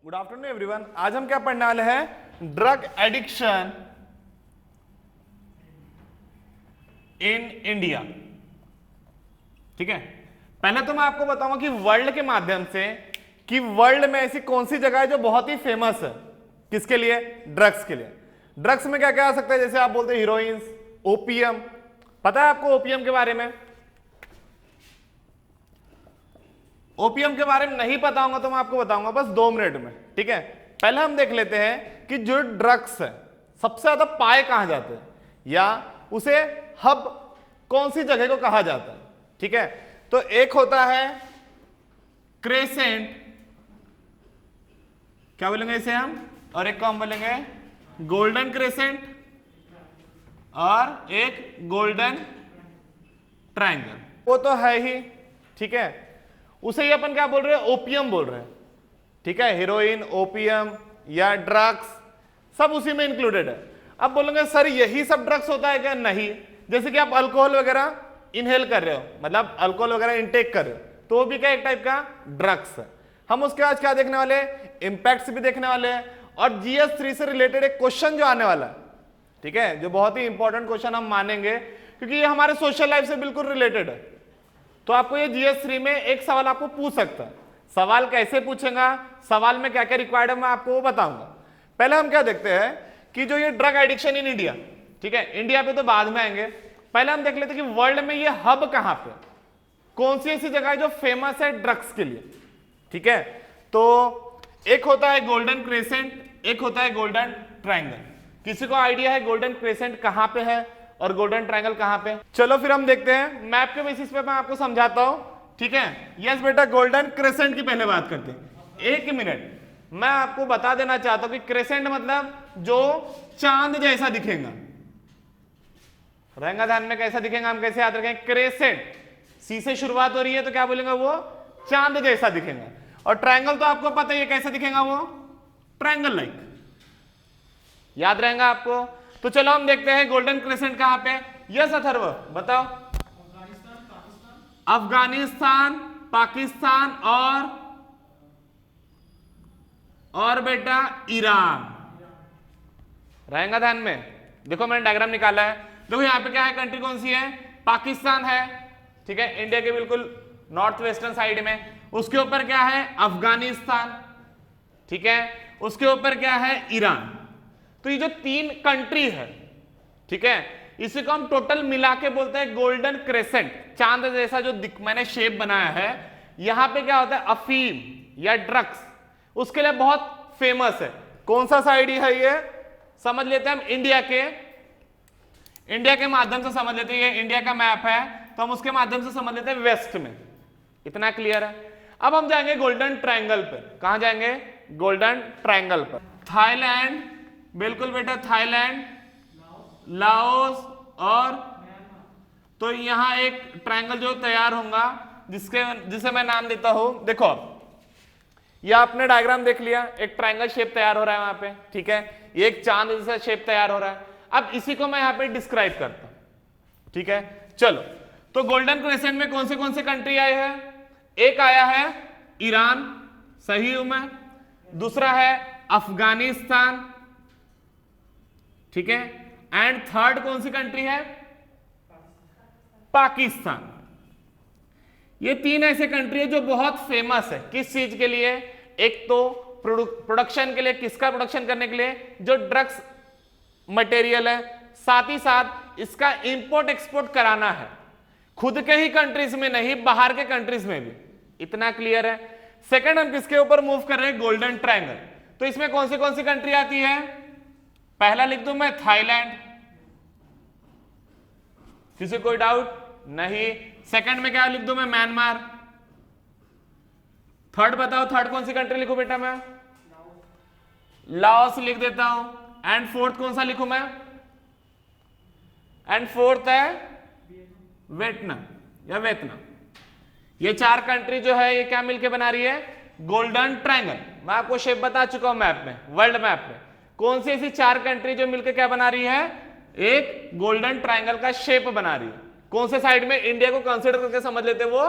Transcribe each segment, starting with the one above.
Good afternoon everyone. आज हम क्या पढ़ने वाले हैं? Drug addiction in India. ठीक है, पहले तो मैं आपको बताऊंगा कि वर्ल्ड के माध्यम से कि वर्ल्ड में ऐसी कौन सी जगह है जो बहुत ही फेमस है। किसके लिए? ड्रग्स के लिए। ड्रग्स में क्या क्या आ सकता है? जैसे आप बोलते हैं हीरोइंस, ओपियम। पता है आपको ओपियम के बारे में? ओपियम के बारे में नहीं पता होगा तो मैं आपको बताऊंगा बस 2 मिनट में। ठीक है, पहले हम देख लेते हैं कि जो ड्रग्स है सबसे ज्यादा पाए कहां जाते हैं या उसे हब कौन सी जगह को कहा जाता है। ठीक है, तो एक होता है क्रेसेंट, क्या बोलेंगे इसे हम, और एक को हम बोलेंगे गोल्डन क्रेसेंट और एक गोल्डन ट्रायंगल। वो तो है ही। ठीक है, उसे ही अपन क्या बोल रहे हैं? ओपियम बोल रहे हैं। ठीक है, हीरोइन, ओपियम या ड्रग्स सब उसी में इंक्लूडेड है। अब बोलेंगे सर यही सब ड्रग्स होता है क्या? नहीं। जैसे कि आप अल्कोहल वगैरह इनहेल कर रहे हो, मतलब अल्कोहल वगैरह इनटेक कर रहे हो, तो वो भी क्या एक टाइप का ड्रग्स है। हम उसके आज क्या देखने वाले हैं? इंपैक्ट्स भी देखने वाले हैं और GS3 से रिलेटेड एक क्वेश्चन जो आने वाला है, ठीक है, जो बहुत ही इंपॉर्टेंट क्वेश्चन हम मानेंगे क्योंकि ये हमारे सोशल लाइफ से बिल्कुल रिलेटेड है। तो आपको ये GS3 में एक सवाल आपको पूछ सकता है। सवाल कैसे पूछेगा, सवाल में क्या क्या रिक्वायर्ड है, मैं आपको वो बताऊंगा। पहले हम क्या देखते हैं कि जो ये ड्रग एडिक्शन इन इंडिया, ठीक है, इंडिया पे तो बाद में आएंगे, पहले हम देख लेते हैं कि वर्ल्ड में ये हब कहां पे, कौन सी ऐसी जगह है जो फेमस है ड्रग्स के लिए। ठीक है, तो एक होता है गोल्डन क्रेसेंट, एक होता है गोल्डन ट्रायंगल। किसी को आइडिया है गोल्डन क्रेसेंट कहां पे है और गोल्डन ट्रायंगल कहां पे? चलो फिर हम देखते हैं, मैप के बेसिस पे मैं आपको समझाता हूं। ठीक है, यस बेटा, गोल्डन क्रेसेंट की पहले बात करते हैं। 1 मिनट, मैं आपको बता देना चाहता हूं कि क्रेसेंट मतलब जो चांद जैसा दिखेगा। रहेगा ध्यान में, कैसा दिखेगा हम कैसे याद रखें? क्रेसेंट, सी से शुरुआत हो रही है तो क्या बोलेंगे? वो चांद जैसा दिखेगा। और ट्रायंगल तो आपको पता ही है कैसा दिखेगा, वो ट्रायंगल लाइक। याद रहेगा आपको? तो चलो हम देखते हैं गोल्डन क्रेसेंट कहां पे। यस अथर्व, बताओ। अफगानिस्तान, पाकिस्तान और बेटा ईरान। रहेगा ध्यान में। देखो मैंने डायग्राम निकाला है, देखो यहां पे क्या है, कंट्री कौन सी है? पाकिस्तान है। ठीक है, इंडिया के बिल्कुल नॉर्थ वेस्टर्न साइड में। उसके ऊपर क्या है? अफगानिस्तान। ठीक है, उसके ऊपर क्या है? ईरान। तो ये जो 3 कंट्री है, ठीक है, इसी को हम टोटल मिला के बोलते हैं गोल्डन क्रेसेंट, चांद जैसा जो मैंने शेप बनाया है। यहां पे क्या होता है? अफीम या ड्रग्स, उसके लिए बहुत फेमस है। कौन सा साइड है ये? समझ लेते हैं हम इंडिया के माध्यम से समझ लेते हैं। ये इंडिया का मैप है तो हम उसके माध्यम से समझ लेते हैं वेस्ट में। इतना क्लियर है? अब हम जाएंगे गोल्डन ट्रायंगल पर। कहां जाएंगे? गोल्डन ट्रायंगल पर। थाईलैंड, बिल्कुल बेटा, थाईलैंड, लाओस और तो यहां एक ट्रायंगल जो तैयार होगा जिसे मैं नाम देता हूं, देखो ये आपने डायग्राम देख लिया, एक ट्रायंगल शेप तैयार हो रहा है वहां पे। ठीक है, ये एक चांद जैसा शेप तैयार हो रहा है। अब इसी को मैं यहां पे डिस्क्राइब करता हूं। ठीक है, चलो, तो गोल्डन क्रेसेंट में कौन से कंट्री आए हैं? एक आया है ईरान, सही हूं मैं। दूसरा है अफगानिस्तान। ठीक है, एंड थर्ड कौन सी कंट्री है? पाकिस्तान। ये 3 ऐसे कंट्री है जो बहुत फेमस है। किस चीज के लिए? एक तो प्रोडक्शन के लिए। किसका प्रोडक्शन करने के लिए? जो ड्रग्स मटेरियल है, साथ ही साथ इसका इंपोर्ट एक्सपोर्ट कराना है, खुद के ही कंट्रीज में नहीं, बाहर के कंट्रीज में भी। इतना क्लियर है? सेकंड हम किसके ऊपर मूव कर रहे हैं? Golden triangle. तो इसमें कौन सी कंट्री आती है? पहला लिख दूं मैं थाईलैंड। किसी कोई डाउट? नहीं। सेकंड में क्या लिख दूं मैं? म्यांमार। थर्ड बताओ, थर्ड कौन सी कंट्री लिखूं बेटा मैं? लाओस लिख देता हूं। एंड फोर्थ कौन सा लिखूं मैं? एंड फोर्थ है वियतनाम या वियतनाम। ये 4 कंट्री जो है ये क्या मिलके बना रही है? Golden triangle. मैं आपको शेप बता चुका हूं मैप में, वर्ल्ड मैप में। कौन सी ऐसी 4 कंट्री जो मिलकर क्या बना रही है? एक गोल्डन ट्रायंगल का शेप बना रही है। कौन से साइड में? इंडिया को कंसीडर करके समझ लेते हैं, वो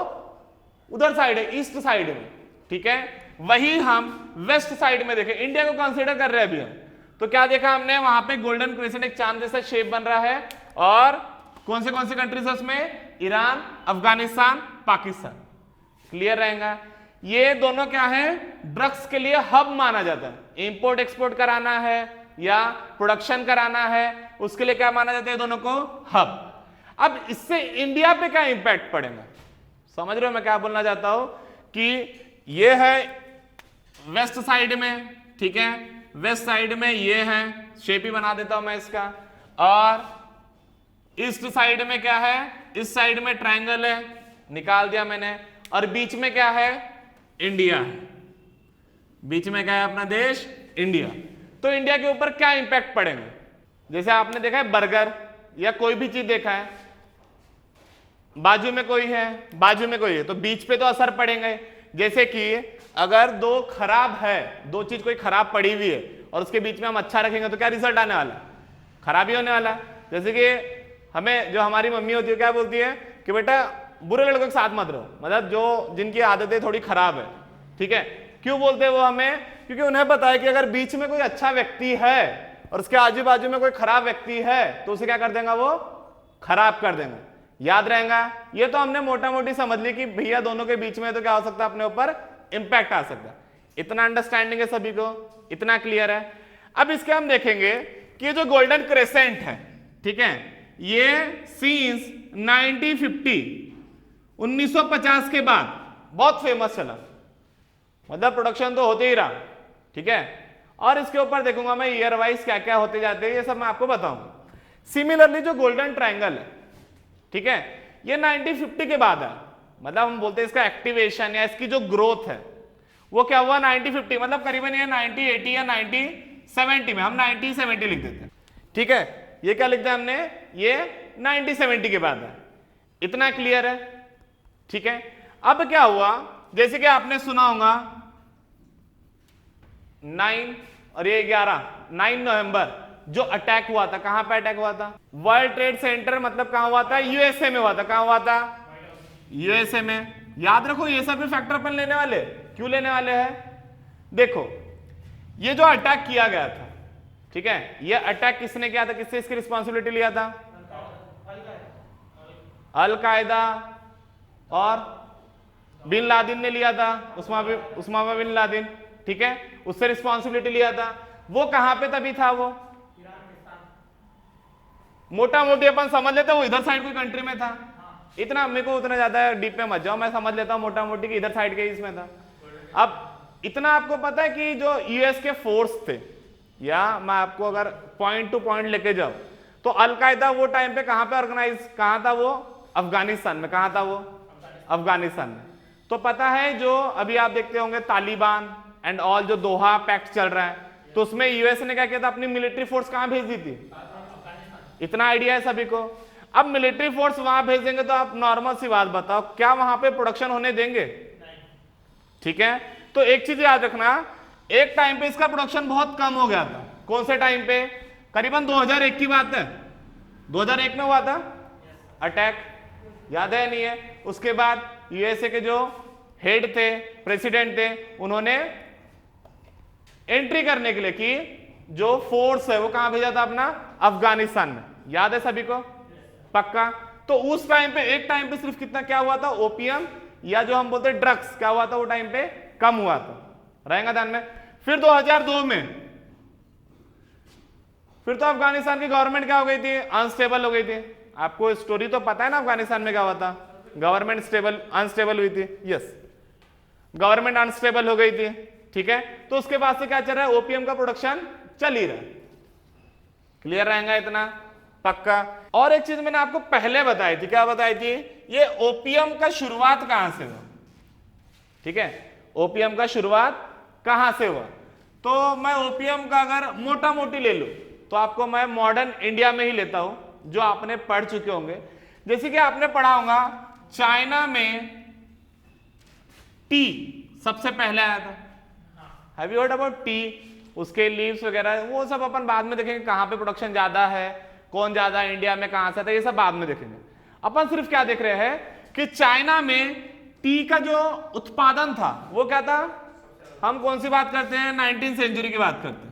उधर साइड है, ईस्ट साइड में। ठीक है, वही हम वेस्ट साइड में देखें, इंडिया को कंसीडर कर रहे हैं अभी हम, तो क्या देखा हमने, वहां पे गोल्डन क्रेसेंट एक चांद जैसा शेप बन रहा है, और कौन से कंट्रीज है उसमें, ईरान, अफगानिस्तान, पाकिस्तान। क्लियर रहेगा। ये दोनों क्या है, ड्रग्स के लिए हब माना जाता है, इंपोर्ट एक्सपोर्ट कराना है या प्रोडक्शन कराना है, उसके लिए क्या माना जाता है दोनों को, हब। अब इससे इंडिया पे क्या इंपैक्ट पड़ेगा, समझ रहे हो मैं क्या बोलना चाहता हूं, कि ये है वेस्ट साइड में, ठीक है, वेस्ट साइड में ये है, शेप ही बना देता हूं मैं इसका, और ईस्ट साइड में क्या है, इस साइड में ट्रायंगल है, निकाल दिया मैंने, और बीच में क्या है, इंडिया है, बीच में क्या है अपना देश, इंडिया। तो इंडिया के ऊपर क्या इंपैक्ट पड़ेंगे, जैसे आपने देखा है बर्गर या कोई भी चीज देखा है, बाजू में कोई है, बाजू में कोई है, तो बीच पे तो असर पड़ेंगे। जैसे कि अगर दो खराब है, दो चीज कोई खराब पड़ी हुई है और उसके बीच में हम अच्छा रखेंगे तो क्या रिजल्ट आने वाला है, खराबी होने वाला है। जैसे कि हमें जो हमारी मम्मी होती है क्या बोलती है कि बेटा बुरे लड़कों के साथ मत रहो, मतलब जो जिनकी आदतें थोड़ी खराब है, ठीक है। क्यों बोलते हैं वो हमें, क्योंकि उन्हें पता है कि अगर बीच में कोई अच्छा व्यक्ति है और उसके आजू बाजू में कोई खराब व्यक्ति है तो उसे क्या कर देगा, वो खराब कर देंगे। याद रहेगा। ये तो हमने मोटा मोटी समझ ली कि भैया दोनों के बीच में तो क्या हो सकता है, अपने ऊपर इंपैक्ट आ सकता है। इतना अंडरस्टैंडिंग है सभी को, इतना क्लियर है। अब इसके हम देखेंगे कि ये जो गोल्डन क्रेसेंट है, ठीक है, ये सीन्स 1950 के बाद बहुत फेमस चला, मतलब प्रोडक्शन तो होते ही रहा, ठीक है। और इसके ऊपर देखूंगा मैं ईयर वाइज क्या क्या होते जाते हैं, ये सब मैं आपको बताऊंगा। सिमिलरली जो गोल्डन ट्रायंगल है, ठीक है, ये 1950 के बाद है, मतलब हम बोलते हैं इसका एक्टिवेशन या इसकी जो ग्रोथ है वो क्या हुआ 1950, मतलब करीबन ये 1980 या 1970 में, हम 1970 लिख देते हैं, ठीक है। ये क्या लिखते हैं हमने, ये 1970 के बाद है। इतना क्लियर है, ठीक है। अब क्या हुआ, जैसे कि आपने सुना होगा 9 और ये 9 नवंबर जो अटैक हुआ था, कहां पे अटैक हुआ था, वर्ल्ड ट्रेड सेंटर, मतलब कहां हुआ था, यूएसए में हुआ था। कहां हुआ था, यूएसए में। याद रखो ये सब भी फैक्टर अपन लेने वाले, क्यों लेने वाले हैं, देखो ये जो अटैक किया गया था, ठीक है, ये अटैक किसने किया था, किससे इसकी रिस्पॉन्सिबिलिटी लिया था, अल कायदा और बिन लादेन ने लिया था, उस्मामा बिन लादेन, ठीक है, उससे रिस्पॉन्सिबिलिटी लिया था। वो कहां पे तभी था, वो मोटा मोटी अपन समझ लेते, वो इधर साइड कोई कंट्री में था। इतना मेरे को उतना ज्यादा डीप में मत जाओ, मैं समझ लेता हूं मोटा मोटी कि इधर साइड के इसमें था। अब इतना आपको पता है कि जो यूएस के फोर्स थे, या मैं आपको अगर पॉइंट टू पॉइंट लेके जाऊं तो अलकायदा वो टाइम पे कहां पे ऑर्गेनाइज, कहां था वो, अफगानिस्तान में। कहां था वो, अफगानिस्तान में। तो पता है जो अभी आप देखते होंगे तालिबान एंड ऑल जो दोहा पैक्ट चल रहा है, तो उसमें यूएस ने क्या किया था, अपनी मिलिट्री फोर्स कहां भेज दी थी, इतना आइडिया है सभी को। अब मिलिट्री फोर्स वहां भेजेंगे तो आप नॉर्मल सी बात बताओ, क्या वहां पे प्रोडक्शन होने देंगे, ठीक है। तो एक चीज याद रखना, एक टाइम पे इसका प्रोडक्शन बहुत कम हो गया था। कौन से टाइम पे, करीबन 2001 की बात है, 2001 में हुआ था अटैक, याद है नहीं है। उसके बाद यूएसए के जो हेड थे, प्रेसिडेंट थे, उन्होंने एंट्री करने के लिए कि जो फोर्स है वो कहां भेजा था, अपना अफगानिस्तान में। याद है सभी को, पक्का। तो उस टाइम पे, एक टाइम पे सिर्फ कितना क्या हुआ था, ओपियम या जो हम बोलते हैं ड्रग्स, क्या हुआ था वो टाइम पे, कम हुआ था, रहेगा ध्यान में। फिर 2002 में फिर तो अफगानिस्तान की गवर्नमेंट क्या हो गई थी, अनस्टेबल हो गई थी। आपको स्टोरी तो पता है ना, अफगानिस्तान में क्या हुआ था, गवर्नमेंट अनस्टेबल हुई थी, यस, गवर्नमेंट अनस्टेबल हो गई थी, ठीक है। तो उसके बाद से क्या चल रहा है, ओपीएम का प्रोडक्शन चल ही रहा है। क्लियर रहेगा इतना, पक्का। और एक चीज मैंने आपको पहले बताई थी, क्या बताई थी, ये ओपीएम का शुरुआत कहां से हुआ, ठीक है, ओपीएम का शुरुआत कहां से हुआ। तो मैं ओपीएम का अगर मोटा मोटी ले लूं तो आपको मैं मॉडर्न इंडिया में ही लेता हूं, जो आपने पढ़ चुके होंगे। जैसे कि आपने पढ़ा होगा चाइना में टी सबसे पहले आया था, have you heard about T, उसके लीव्स वगैरह, वो सब अपन बाद में देखेंगे, कहां पे प्रोडक्शन ज्यादा है, कौन ज्यादा है, इंडिया में कहां से था, ये सब बाद में देखेंगे। अपन सिर्फ क्या देख रहे हैं कि चाइना में टी का जो उत्पादन था वो क्या था, हम कौन सी बात करते हैं? 19th सेंचुरी की बात करते हैं।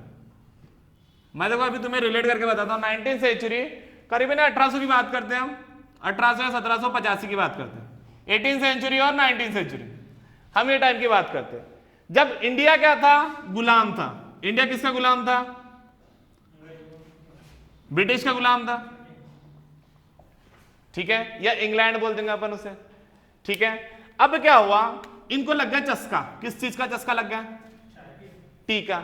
मैं देखो अभी तुम्हें रिलेट करके बताता हूँ। 19th सेंचुरी करीबन 1800 की बात करते हैं हम, 1800 या 1785 की बात करते हैं। 18th सेंचुरी और 19th सेंचुरी, हम ये टाइम की बात करते हैं जब इंडिया क्या था? गुलाम था। इंडिया किसका गुलाम था? ब्रिटिश का गुलाम था, ठीक है, या इंग्लैंड बोल देंगे अपन उसे, ठीक है। अब क्या हुआ? इनको लग गया चस्का। किस चीज का चस्का लग गया? टी का।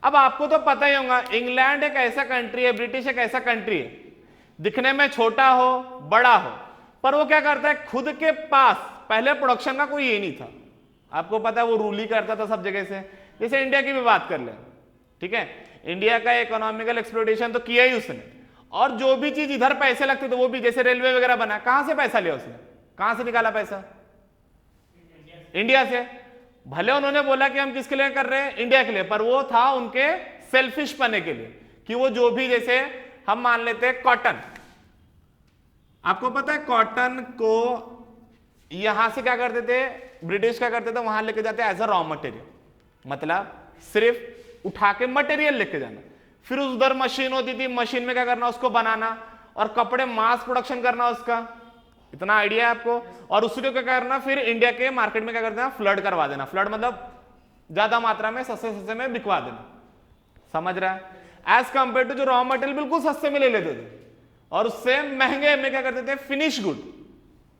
अब आपको तो पता ही होगा, इंग्लैंड एक ऐसा कंट्री है, ब्रिटिश एक ऐसा कंट्री है, दिखने में छोटा हो बड़ा हो, पर वो क्या करता है, खुद के पास पहले प्रोडक्शन का कोई ये नहीं था। आपको पता है वो रूल ही करता था सब जगह से। जैसे इंडिया की भी बात कर ले, ठीक है, इंडिया का इकोनॉमिकल एक्सप्लोटेशन तो किया ही उसने, और जो भी चीज इधर पैसे लगते थे वो भी, जैसे रेलवे वगैरह बना, कहां से पैसा लिया उसने? कहां से निकाला पैसा? इंडिया से। भले उन्होंने बोला कि हम किसके लिए कर रहे हैं? इंडिया के लिए, पर वो था उनके सेल्फिश पने के लिए, कि वो जो भी, जैसे हम मान लेते हैं कॉटन, आपको पता है कॉटन को यहां से क्या करते थे, ब्रिटिश क्या करते थे, वहां लेके जाते एज अ रॉ मटेरियल, मतलब सिर्फ उठा के मटेरियल लेके जाना, फिर उधर मशीन होती थी, मशीन में क्या करना, उसको बनाना और कपड़े मास प्रोडक्शन करना उसका, इतना आइडिया है आपको। और उसको क्या करना, फिर इंडिया के मार्केट में क्या करते हैं, फ्लड करवा देना। फ्लड मतलब ज्यादा मात्रा में सस्ते सस्ते में बिकवा देना, समझ रहा है? एज कंपेयर टू जो रॉ मटेरियल बिल्कुल सस्ते में ले लेते थे, और उससे महंगे में क्या करते थे, फिनिश गुड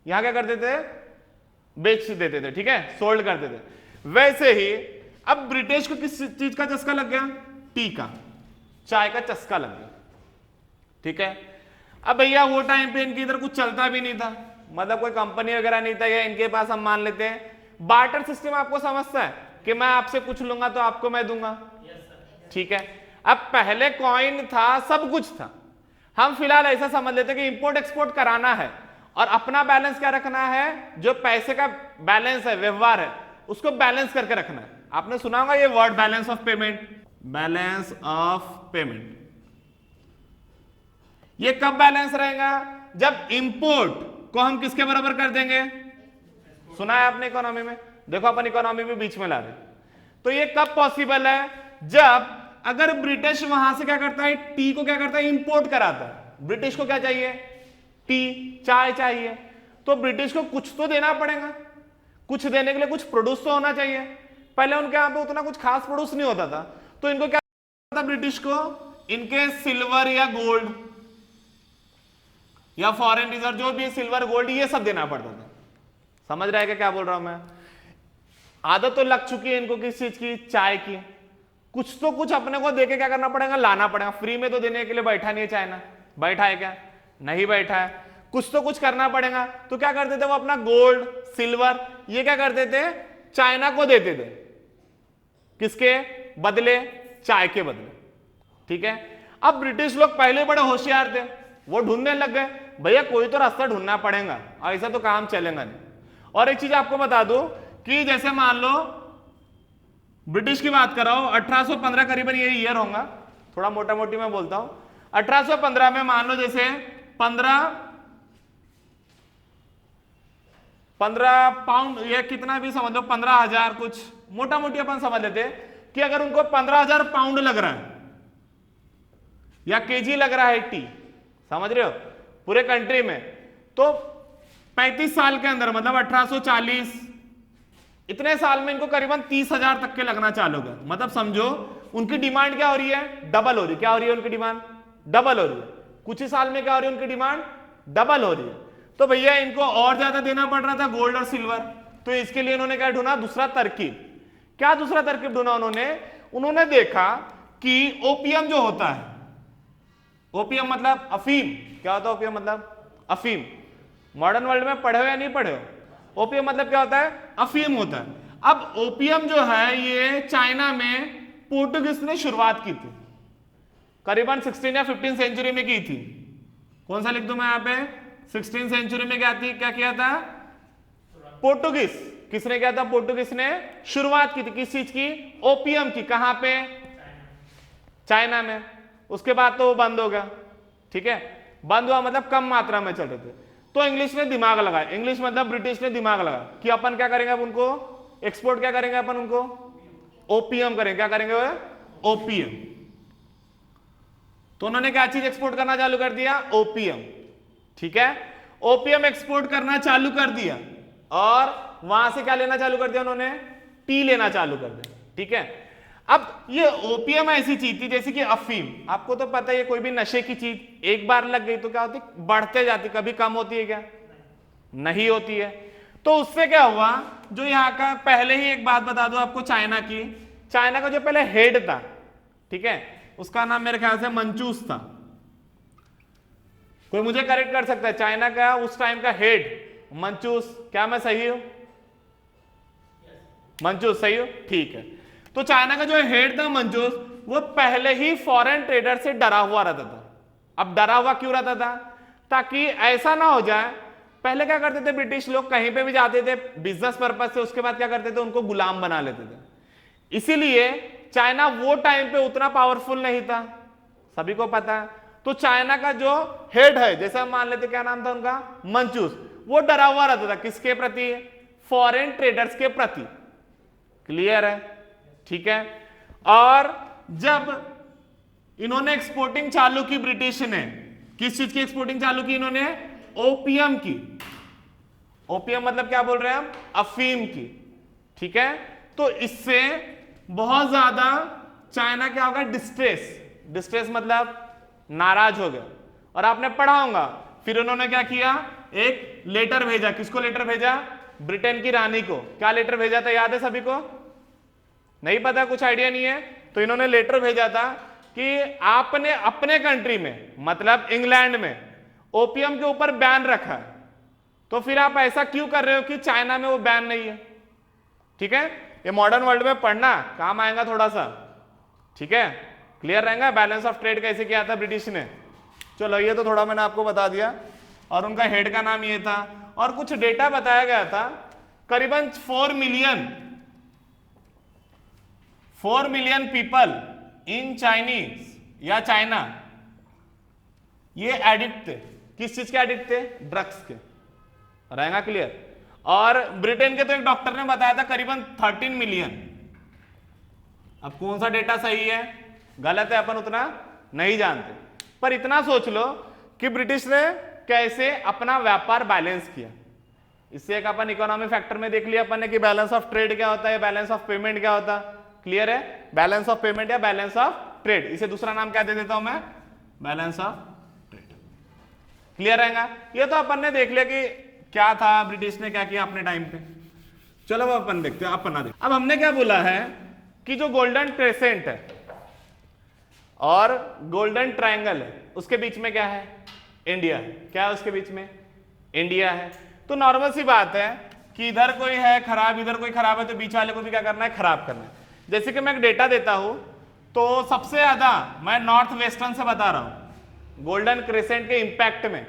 यहां क्या करते थे, बेच देते थे, ठीक है, सोल्ड करते थे। वैसे ही अब ब्रिटिश को किस चीज का चस्का लग गया? टी का, चाय का चस्का लग गया, ठीक है। अब भैया वो टाइम पे इनके इधर कुछ चलता भी नहीं था, मतलब कोई कंपनी वगैरह नहीं था, या इनके पास हम मान लेते हैं बार्टर सिस्टम, आपको समझता है कि मैं आपसे कुछ लूंगा तो आपको मैं दूंगा, ठीक है। अब पहले कॉइन था, सब कुछ था, हम फिलहाल ऐसा समझ लेते हैं कि इंपोर्ट एक्सपोर्ट कराना है और अपना बैलेंस क्या रखना है, जो पैसे का बैलेंस है, व्यवहार है, उसको बैलेंस करके रखना है। आपने सुना होगा ये word, balance of payment. Balance of payment ये कब बैलेंस रहेगा? जब इंपोर्ट को हम किसके बराबर कर देंगे? सुना है आपने इकोनॉमी में, देखो अपन इकोनॉमी भी बीच में ला रहे। तो ये कब पॉसिबल है? जब अगर ब्रिटिश वहां से क्या करता है, टी को क्या करता है, इंपोर्ट कराता है। ब्रिटिश को क्या चाहिए? टी, चाय चाहिए, तो ब्रिटिश को कुछ तो देना पड़ेगा, कुछ देने के लिए कुछ प्रोड्यूस तो होना चाहिए। पहले उनके यहां पे उतना कुछ खास प्रोड्यूस नहीं होता था, तो इनको क्या था, ब्रिटिश को इनके सिल्वर या गोल्ड या फॉरेन रिजर्व, जो भी सिल्वर गोल्ड ये सब देना पड़ता था। समझ रहा है क्या बोल रहा हूं मैं? आदत तो लग चुकी है इनको किस चीज की, चाय की। कुछ तो कुछ अपने को देके क्या करना पड़ेगा, लाना पड़ेगा। फ्री में तो देने के लिए बैठा नहीं है चाइना, बैठा है क्या? नहीं बैठा है, कुछ तो कुछ करना पड़ेगा। तो क्या करते थे वो, अपना गोल्ड सिल्वर ये क्या करते थे, चाइना को देते थे। किसके बदले? चाय के बदले, ठीक है। अब ब्रिटिश लोग पहले बड़े होशियार थे, वो ढूंढने लग गए, भैया कोई तो रास्ता ढूंढना पड़ेगा, ऐसा तो काम चलेगा नहीं। और एक चीज आपको बता दूं कि जैसे मान लो ब्रिटिश की बात कर रहा हूं, 1815 करीबन ये ईयर होगा, थोड़ा मोटा मोटी मैं बोलता हूं। 1815 में मान लो जैसे 15 पाउंड, ये कितना भी समझ लो, 15,000 कुछ मोटा मोटी अपन समझ लेते कि अगर उनको 15,000 पाउंड लग रहा है या केजी लग रहा है टी, समझ रहे हो, पूरे कंट्री में, तो 35 साल के अंदर, मतलब 1840 इतने साल में इनको करीबन 30,000 तक के लगना चालू होगा। मतलब समझो उनकी डिमांड क्या हो रही है, डबल हो रही है। क्या हो रही है उनकी डिमांड? डबल हो रही है। कुछ ही साल में क्या हो रही है उनकी डिमांड? डबल हो रही है। तो भैया इनको और ज्यादा देना पड़ रहा था गोल्ड और सिल्वर, तो इसके लिए इन्होंने क्या ढूंढा, दूसरा तरकीब। क्या दूसरा तरकीब ढूंढा उन्होंने देखा कि ओपियम जो होता है, ओपियम मतलब अफीम। क्या होता है ओपियम मतलब? अफीम। मॉडर्न वर्ल्ड में पढ़े हो या नहीं पढ़े हो? ओपियम मतलब क्या होता है? अफीम होता है। अब ओपियम जो है ये चाइना में पोर्टुगीज ने शुरुआत की थी, करीबन 16 या 15 सेंचुरी में की थी। कौन सा लिख दूं मैं यहां पे? 16 सेंचुरी में क्या किया था? पोर्टुगीज। किसने किया था? पोर्टुगीज ने शुरुआत की थी। किस चीज की? ओपियम की। कहां पे? चाइना में। उसके बाद तो वो बंद हो गया, ठीक है। बंद हुआ मतलब कम मात्रा में चल रहे थे। तो इंग्लिश ने दिमाग लगाया, इंग्लिश मतलब ब्रिटिश ने दिमाग लगाया कि अपन क्या करेंगे, अब उनको एक्सपोर्ट क्या करेंगे अपन उनको, ओपीएम करेंगे। क्या करेंगे वो? ओपीएम। तो उन्होंने क्या चीज एक्सपोर्ट करना चालू कर दिया? ओपीएम। ठीक है, ओपीएम एक्सपोर्ट करना चालू कर दिया और वहां से क्या लेना चालू कर दिया उन्होंने? टी लेना चालू कर दिया। ठीक है, अब ये ओपीएम ऐसी चीज थी जैसे कि अफीम, आपको तो पता है कोई भी नशे की चीज एक बार लग गई तो क्या होती? बढ़ते जाती, कभी कम होती है क्या? नहीं होती है। तो उससे क्या हुआ, जो यहाँ का, पहले ही एक बात बता दो आपको चाइना की, चाइना का जो पहले हेड था, ठीक है, उसका नाम मेरे ख्याल से मंचूस था। कोई मुझे करेक्ट कर सकता है? चाइना का उस टाइम का हेड मंचूस, क्या मैं सही हूं? मंचूस सही हो? ठीक है। तो चाइना का जो हेड था मंचूस, वो पहले ही फॉरेन ट्रेडर से डरा हुआ रहता था। अब डरा हुआ क्यों रहता था? ताकि ऐसा ना हो जाए, पहले क्या करते थे ब्रिटिश लोग, कहीं पे भी जाते थे बिजनेस पर्पज से, उसके बाद क्या करते थे? उनको गुलाम बना लेते थे। इसीलिए चाइना वो टाइम पे उतना पावरफुल नहीं था, सभी को पता है। तो चाइना का जो हेड है, जैसे हम मान लेते, क्या नाम था उनका? मंचूस, वो डरा हुआ रहता था किसके प्रति? फॉरेन ट्रेडर्स के प्रति। क्लियर है? ठीक है। और जब इन्होंने एक्सपोर्टिंग चालू की, ब्रिटिश ने किस चीज की एक्सपोर्टिंग चालू की? इन्होंने ओपीएम की। ओपीएम मतलब क्या बोल रहे हैं हम? अफीम की। ठीक है, तो इससे बहुत ज्यादा चाइना क्या होगा? डिस्ट्रेस। डिस्ट्रेस मतलब नाराज हो गया। और आपने पढ़ा होगा, फिर उन्होंने क्या किया? एक लेटर भेजा। किसको लेटर भेजा? ब्रिटेन की रानी को। क्या लेटर भेजा था, याद है सभी को? नहीं पता, कुछ आइडिया नहीं है? तो इन्होंने लेटर भेजा था कि आपने अपने कंट्री में, मतलब इंग्लैंड में, ओपीएम के ऊपर बैन रखा है, तो फिर आप ऐसा क्यों कर रहे हो कि चाइना में वो बैन नहीं है? ठीक है, ये मॉडर्न वर्ल्ड में पढ़ना काम आएगा थोड़ा सा। ठीक है, क्लियर रहेगा? बैलेंस ऑफ ट्रेड कैसे किया था ब्रिटिश ने। चलो, ये तो थोड़ा मैंने आपको बता दिया। और उनका हेड का नाम ये था। और कुछ डेटा बताया गया था, करीबन 4 मिलियन पीपल इन चाइनीज या चाइना, ये एडिक्ट थे। किस चीज के एडिक्ट थे? ड्रग्स के। रहेगा क्लियर? और ब्रिटेन के तो एक डॉक्टर ने बताया था करीबन 13 मिलियन। अब कौन सा डेटा सही है गलत है अपन उतना नहीं जानते, पर इतना सोच लो कि ब्रिटिश ने कैसे अपना व्यापार बैलेंस किया। इससे एक अपन इकोनॉमी फैक्टर में देख लिया अपन ने कि बैलेंस ऑफ ट्रेड क्या होता है, बैलेंस ऑफ पेमेंट क्या होता है। क्लियर है? बैलेंस ऑफ पेमेंट या बैलेंस ऑफ ट्रेड, इसे दूसरा नाम क्या दे देता हूं मैं? Balance of trade. क्लियर रहेगा? ये तो अपन ने देख लिया कि क्या था, ब्रिटिश ने क्या किया अपने टाइम पे। चलो अब अपन देखते हैं, अपना देखते। अब हमने क्या बोला है कि जो गोल्डन क्रेसेंट है और गोल्डन ट्रायंगल है, उसके बीच में क्या है? इंडिया है। क्या है उसके बीच में? इंडिया है। तो नॉर्मल सी बात है कि इधर कोई है खराब, इधर कोई खराब है, तो बीच वाले को भी क्या करना है? खराब करना है। जैसे कि मैं एक डेटा देता हूं, तो सबसे ज्यादा मैं नॉर्थ वेस्टर्न से बता रहा हूं गोल्डन क्रेसेंट के इंपैक्ट में।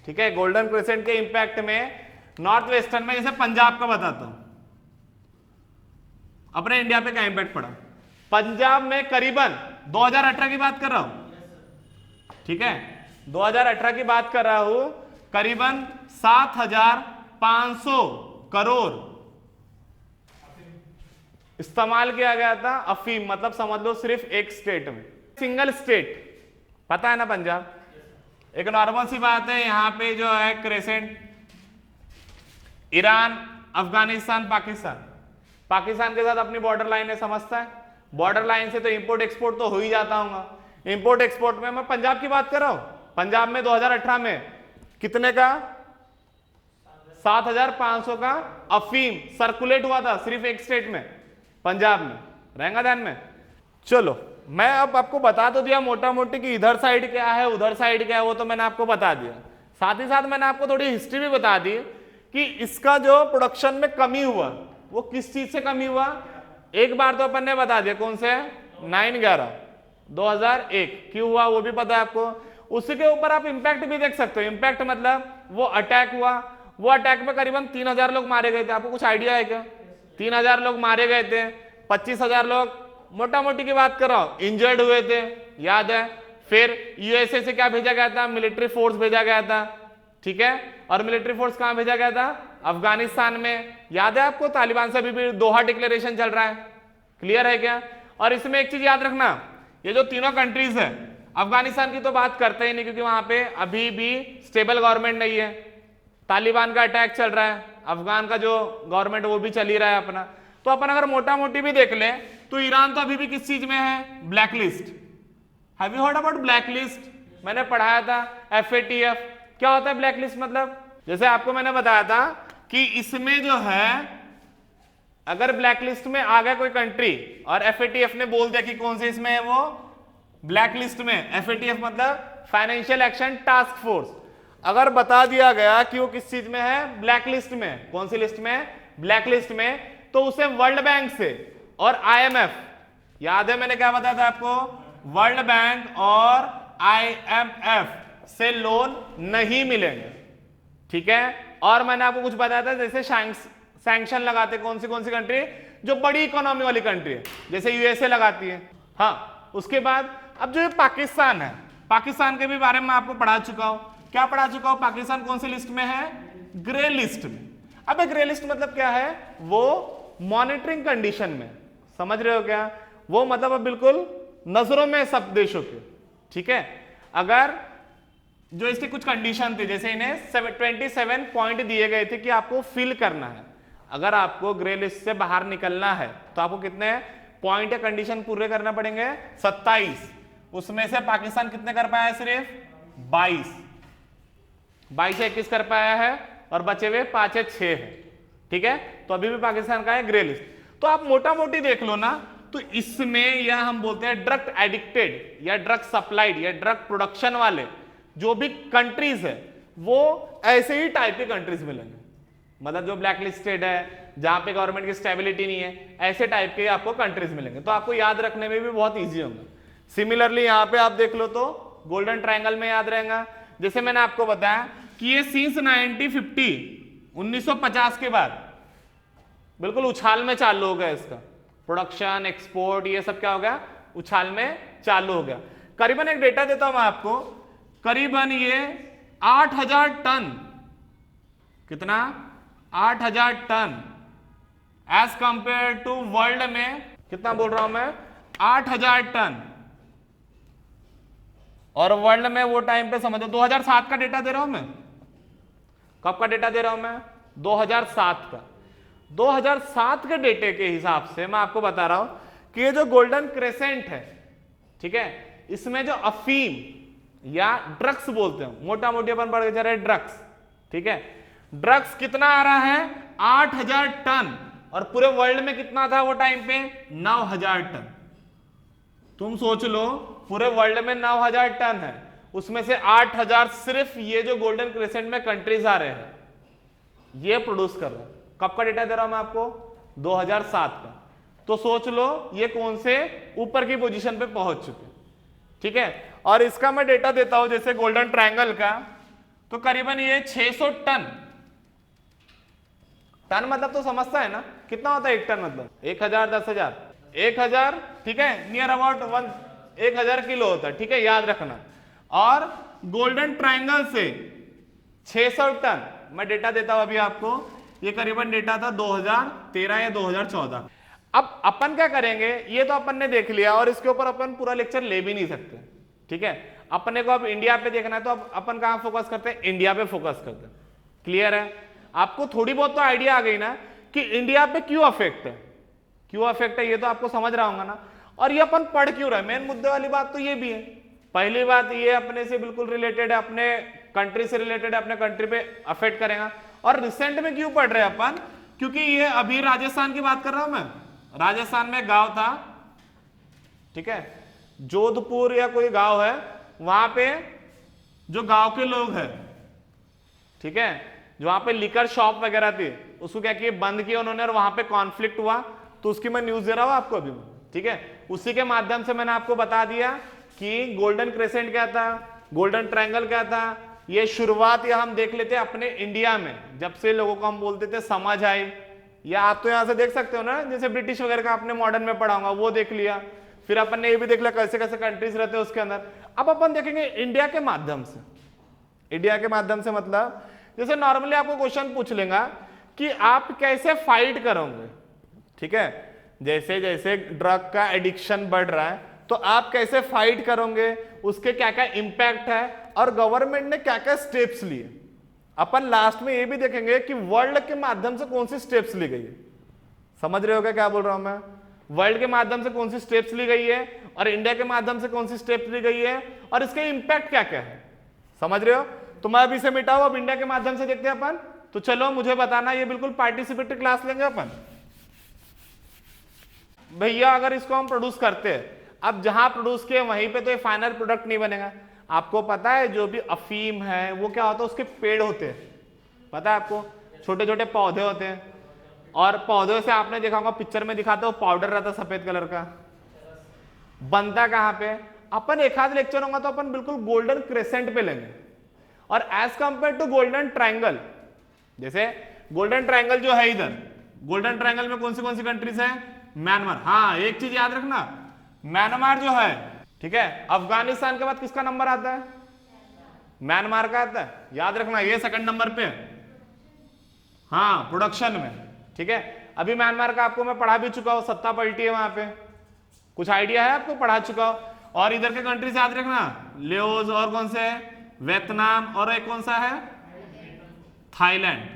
ठीक है, गोल्डन क्रेसेंट के इंपैक्ट में नॉर्थ वेस्टर्न में, जैसे पंजाब का बताता हूं, अपने इंडिया पे क्या इंपैक्ट पड़ा। पंजाब में करीबन 2018 की बात कर रहा हूं, ठीक है, 2018 की बात कर रहा हूं, करीबन 7,500 करोड़ इस्तेमाल किया गया था अफीम। मतलब समझ लो सिर्फ एक स्टेट में, सिंगल स्टेट, पता है ना पंजाब। एक नॉर्मल सी बात है, यहां पे जो है क्रेसेंट, ईरान, अफगानिस्तान, पाकिस्तान, पाकिस्तान के साथ अपनी बॉर्डर लाइन है, समझता है। बॉर्डर लाइन से तो इंपोर्ट एक्सपोर्ट तो हो ही जाता होगा। इंपोर्ट एक्सपोर्ट में मैं पंजाब की बात कर रहा हूं। पंजाब में 2018 में कितने का? 7,500 का अफीम सर्कुलेट हुआ था सिर्फ एक स्टेट में, पंजाब में। रहेगा ध्यान में? चलो, मैं अब आपको बता तो दिया मोटा मोटी कि इधर साइड क्या है उधर साइड क्या है, वो तो मैंने आपको बता दिया। साथ ही साथ मैंने आपको थोड़ी हिस्ट्री भी बता दी कि इसका जो प्रोडक्शन में कमी हुआ वो किस चीज से कमी हुआ। एक बार तो अपन ने बता दिया, कौन से? 9/11/2001 क्यों हुआ वो भी पता है आपको। उसी के ऊपर आप इंपैक्ट भी देख सकते हो। इंपैक्ट मतलब वो अटैक हुआ, वो अटैक में करीबन 3,000 लोग मारे गए थे। आपको कुछ आइडिया है क्या? 3,000 लोग मारे गए थे, 25,000 लोग, मोटा मोटी की बात कर रहा हूं, इंजर्ड हुए थे, याद है। फिर यूएसए से क्या भेजा गया था? मिलिट्री फोर्स भेजा गया था, ठीक है। और मिलिट्री फोर्स कहां भेजा गया था? अफगानिस्तान में। याद है आपको? तालिबान से अभी भी दोहा डिक्लेरेशन चल रहा है, क्लियर है क्या? और इसमें एक चीज याद रखना, ये जो तीनों कंट्रीज है, अफगानिस्तान की तो बात करते ही नहीं क्योंकि वहां पे अभी भी स्टेबल गवर्नमेंट नहीं है, तालिबान का अटैक चल रहा है, अफगान का जो गवर्नमेंट वो भी चल ही रहा है अपना। तो अपन अगर मोटा मोटी भी देख ले तो ईरान तो अभी भी किस चीज में है? Black list. Have you heard about black list? मैंने पढ़ाया था FATF। क्या होता है ब्लैक लिस्ट मतलब? जैसे आपको मैंने बताया था कि इसमें जो है अगर ब्लैक लिस्ट में आ गया कोई कंट्री और FATF ने बोल दिया कि कौन से इसमें है वो ब्लैक लिस्ट में, FATF मतलब फाइनेंशियल एक्शन टास्क फोर्स, अगर बता दिया गया कि वो किस चीज में है? ब्लैक लिस्ट में। कौन सी लिस्ट में? ब्लैक लिस्ट में। तो उसे वर्ल्ड बैंक से और IMF, याद है मैंने क्या बताया था आपको? वर्ल्ड बैंक और IMF से लोन नहीं मिलेंगे, ठीक है। और मैंने आपको कुछ बताया था जैसे सैंक्शन लगाते कौन सी कंट्री? जो बड़ी इकोनॉमी वाली कंट्री है, जैसे USA लगाती है। हाँ, उसके बाद अब जो ये पाकिस्तान है, पाकिस्तान के भी बारे में आपको पढ़ा चुका हूं। क्या पढ़ा चुका हूं? पाकिस्तान कौन सी लिस्ट में है? ग्रे लिस्ट में। अब ग्रे लिस्ट मतलब क्या है? वो मॉनिटरिंग कंडीशन में, समझ रहे हो क्या? वो मतलब अब बिल्कुल नजरों में सब देशों के, ठीक है। अगर जो इसकी कुछ कंडीशन थी, जैसे इन्हें 27 पॉइंट दिए गए थे कि आपको फिल करना है, अगर आपको ग्रे लिस्ट से बाहर निकलना है तो आपको कितने पॉइंट या कंडीशन पूरे करना पड़ेंगे? 27। उसमें से पाकिस्तान कितने कर पाया है? सिर्फ 22 या 21 कर पाया है और बचे हुए 5 या 6 है, ठीक है। तो अभी भी पाकिस्तान का है ग्रे लिस्ट। तो आप मोटा मोटी देख लो ना, तो इसमें या हम बोलते हैं ड्रग एडिक्टेड या ड्रग सप्लाइड या ड्रग प्रोडक्शन वाले जो भी कंट्रीज है वो ऐसे ही टाइप के कंट्रीज मिलेंगे, मतलब जो ब्लैक लिस्टेड है, जहां पे गवर्नमेंट की स्टेबिलिटी नहीं है, ऐसे टाइप के आपको कंट्रीज मिलेंगे। तो आपको याद रखने में भी बहुत इजी होगा। सिमिलरली यहां पे आप देख लो तो गोल्डन ट्रायंगल में याद रहेगा, जैसे मैंने आपको बताया कि ये सिंस 1950 के बाद बिल्कुल उछाल में चालू हो गया, इसका प्रोडक्शन एक्सपोर्ट ये सब क्या हो गया? उछाल में चालू हो गया। करीबन एक डेटा देता हूं मैं आपको, करीबन ये 8000 टन, कितना? 8000 ton as compare to world में कितना बोल रहा हूं मैं? 8000 टन। और वर्ल्ड में वो टाइम पे समझो 2007 का डेटा दे रहा हूं मैं। कब का डेटा दे रहा हूं मैं? 2007 का। 2007 के डेटे के हिसाब से मैं आपको बता रहा हूं कि ये जो गोल्डन क्रेसेंट है, ठीक है, इसमें जो अफीम या ड्रग्स बोलते हैं, मोटा मोटी अपन पढ़ के जा रहे हैं ड्रग्स, ठीक है। ड्रग्स कितना आ रहा है? 8000 टन। और पूरे वर्ल्ड में कितना था वो टाइम पे? 9000 टन। तुम सोच लो, पूरे वर्ल्ड में 9000 टन है, उसमें से 8000 सिर्फ ये जो गोल्डन क्रेसेंट में कंट्रीज आ रहे हैं ये प्रोड्यूस कर रहे हैं। कब का डेटा दे रहा हूं मैं आपको? 2007 का। तो सोच लो ये कौन से ऊपर की पोजीशन पे पहुंच चुके, ठीक है। और इसका मैं डेटा देता हूं जैसे गोल्डन ट्रायंगल का, तो करीबन ये 600 टन। टन मतलब तो समझता है ना कितना होता है एक टन? मतलब 1000, 10,000, 1000, ठीक है, नियर अबाउट 1000 किलो होता है, ठीक है, याद रखना। और गोल्डन ट्रायंगल से 600 टन मैं डेटा देता हूं अभी आपको, ये करीबन डेटा था 2013 या 2014। अब अपन क्या करेंगे, ये तो अपन ने देख लिया और इसके ऊपर अपन पूरा लेक्चर ले भी नहीं सकते, ठीक है। अपने को अब इंडिया पे देखना है तो अब अपन कहां फोकस करते हैं? इंडिया पे फोकस करते हैं। क्लियर है? आपको थोड़ी बहुत तो आइडिया आ गई ना कि इंडिया पे क्यों अफेक्ट है, क्यों अफेक्ट है, ये तो आपको समझ रहा होगा ना। और ये अपन पढ़ क्यों रहे, मेन मुद्दे वाली बात तो ये भी है। पहली बात ये अपने से बिल्कुल रिलेटेड है, अपने कंट्री से रिलेटेड है, अपने कंट्री पे अफेक्ट करेगा। और रिसेंट में क्यों पढ़ रहे हैं अपन? क्योंकि ये अभी राजस्थान की बात कर रहा हूं मैं। राजस्थान में गांव था, ठीक है, जोधपुर या कोई गांव है, वहां पे जो गांव के लोग हैं, ठीक है, जो वहां पे लिकर शॉप वगैरह थी, उसको क्या किया? बंद किया उन्होंने, और वहां पे कॉन्फ्लिक्ट हुआ। तो उसकी मैं न्यूज दे रहा हूं आपको अभी, ठीक है। उसी के माध्यम से मैंने आपको बता दिया कि गोल्डन क्रेसेंट क्या था, गोल्डन ट्रायंगल क्या था। ये शुरुआत या हम देख लेते हैं अपने इंडिया में, जब से लोगों को हम बोलते थे समझ आई, या आप तो यहां से देख सकते हो ना, जैसे ब्रिटिश वगैरह का आपने मॉडर्न में पढ़ा होगा, वो देख लिया। फिर अपन ने ये भी देख लिया कैसे कैसे कंट्रीज रहते हैं उसके अंदर। अब अपन देखेंगे इंडिया के माध्यम से। इंडिया के माध्यम से मतलब जैसे नॉर्मली आपको क्वेश्चन पूछ लेगा कि आप कैसे फाइट करोगे, ठीक है, जैसे जैसे ड्रग का एडिक्शन बढ़ रहा है तो आप कैसे फाइट करोगे, उसके क्या क्या इंपैक्ट है और गवर्नमेंट ने क्या क्या स्टेप्स लिए। अपन लास्ट में ये भी देखेंगे कि वर्ल्ड के माध्यम से कौन सी स्टेप्स ली गई है। समझ रहे हो क्या बोल रहा हूं मैं? वर्ल्ड के माध्यम से कौन सी स्टेप्स ली गई है और इंडिया के माध्यम से कौन सी स्टेप्स ली गई है और इसके इंपैक्ट क्या क्या है। समझ रहे हो? तो मैं अभी से मिटाओ, अब इंडिया के माध्यम से देखते हैं अपन। तो चलो मुझे बताना, ये बिल्कुल पार्टिसिपेटरी क्लास लेंगे अपन। भैया अगर इसको हम प्रोड्यूस करते हैं, अब जहां प्रोड्यूस किए वहीं पे तो ये फाइनल प्रोडक्ट नहीं बनेगा। आपको पता है जो भी अफीम है वो क्या होता है, उसके पेड़ होते हैं, पता है आपको, छोटे छोटे पौधे होते हैं और पौधों से आपने देखा होगा पिक्चर में दिखाते हो पाउडर रहता सफेद कलर का। बनता कहां पे? अपन एक आध लेक्चर होगा तो अपन बिल्कुल गोल्डन क्रेसेंट पे लेंगे और as compare to golden triangle, जैसे गोल्डन ट्रायंगल जो है इधर, गोल्डन ट्रायंगल में कौन सी कंट्रीज है? म्यांमार। हाँ एक चीज याद रखना, म्यांमार जो है, ठीक है, अफगानिस्तान के बाद किसका नंबर आता है? म्यांमार का आता है, याद रखना ये सेकंड नंबर पे। हाँ प्रोडक्शन में, ठीक है। अभी म्यांमार का आपको मैं पढ़ा भी चुका हूं, सत्ता पलटी है वहां पे, कुछ आइडिया है आपको? पढ़ा चुका हूं। और इधर के कंट्रीज याद रखना, लेओस और कौन से है? वियतनाम और एक कौन सा है? थाईलैंड,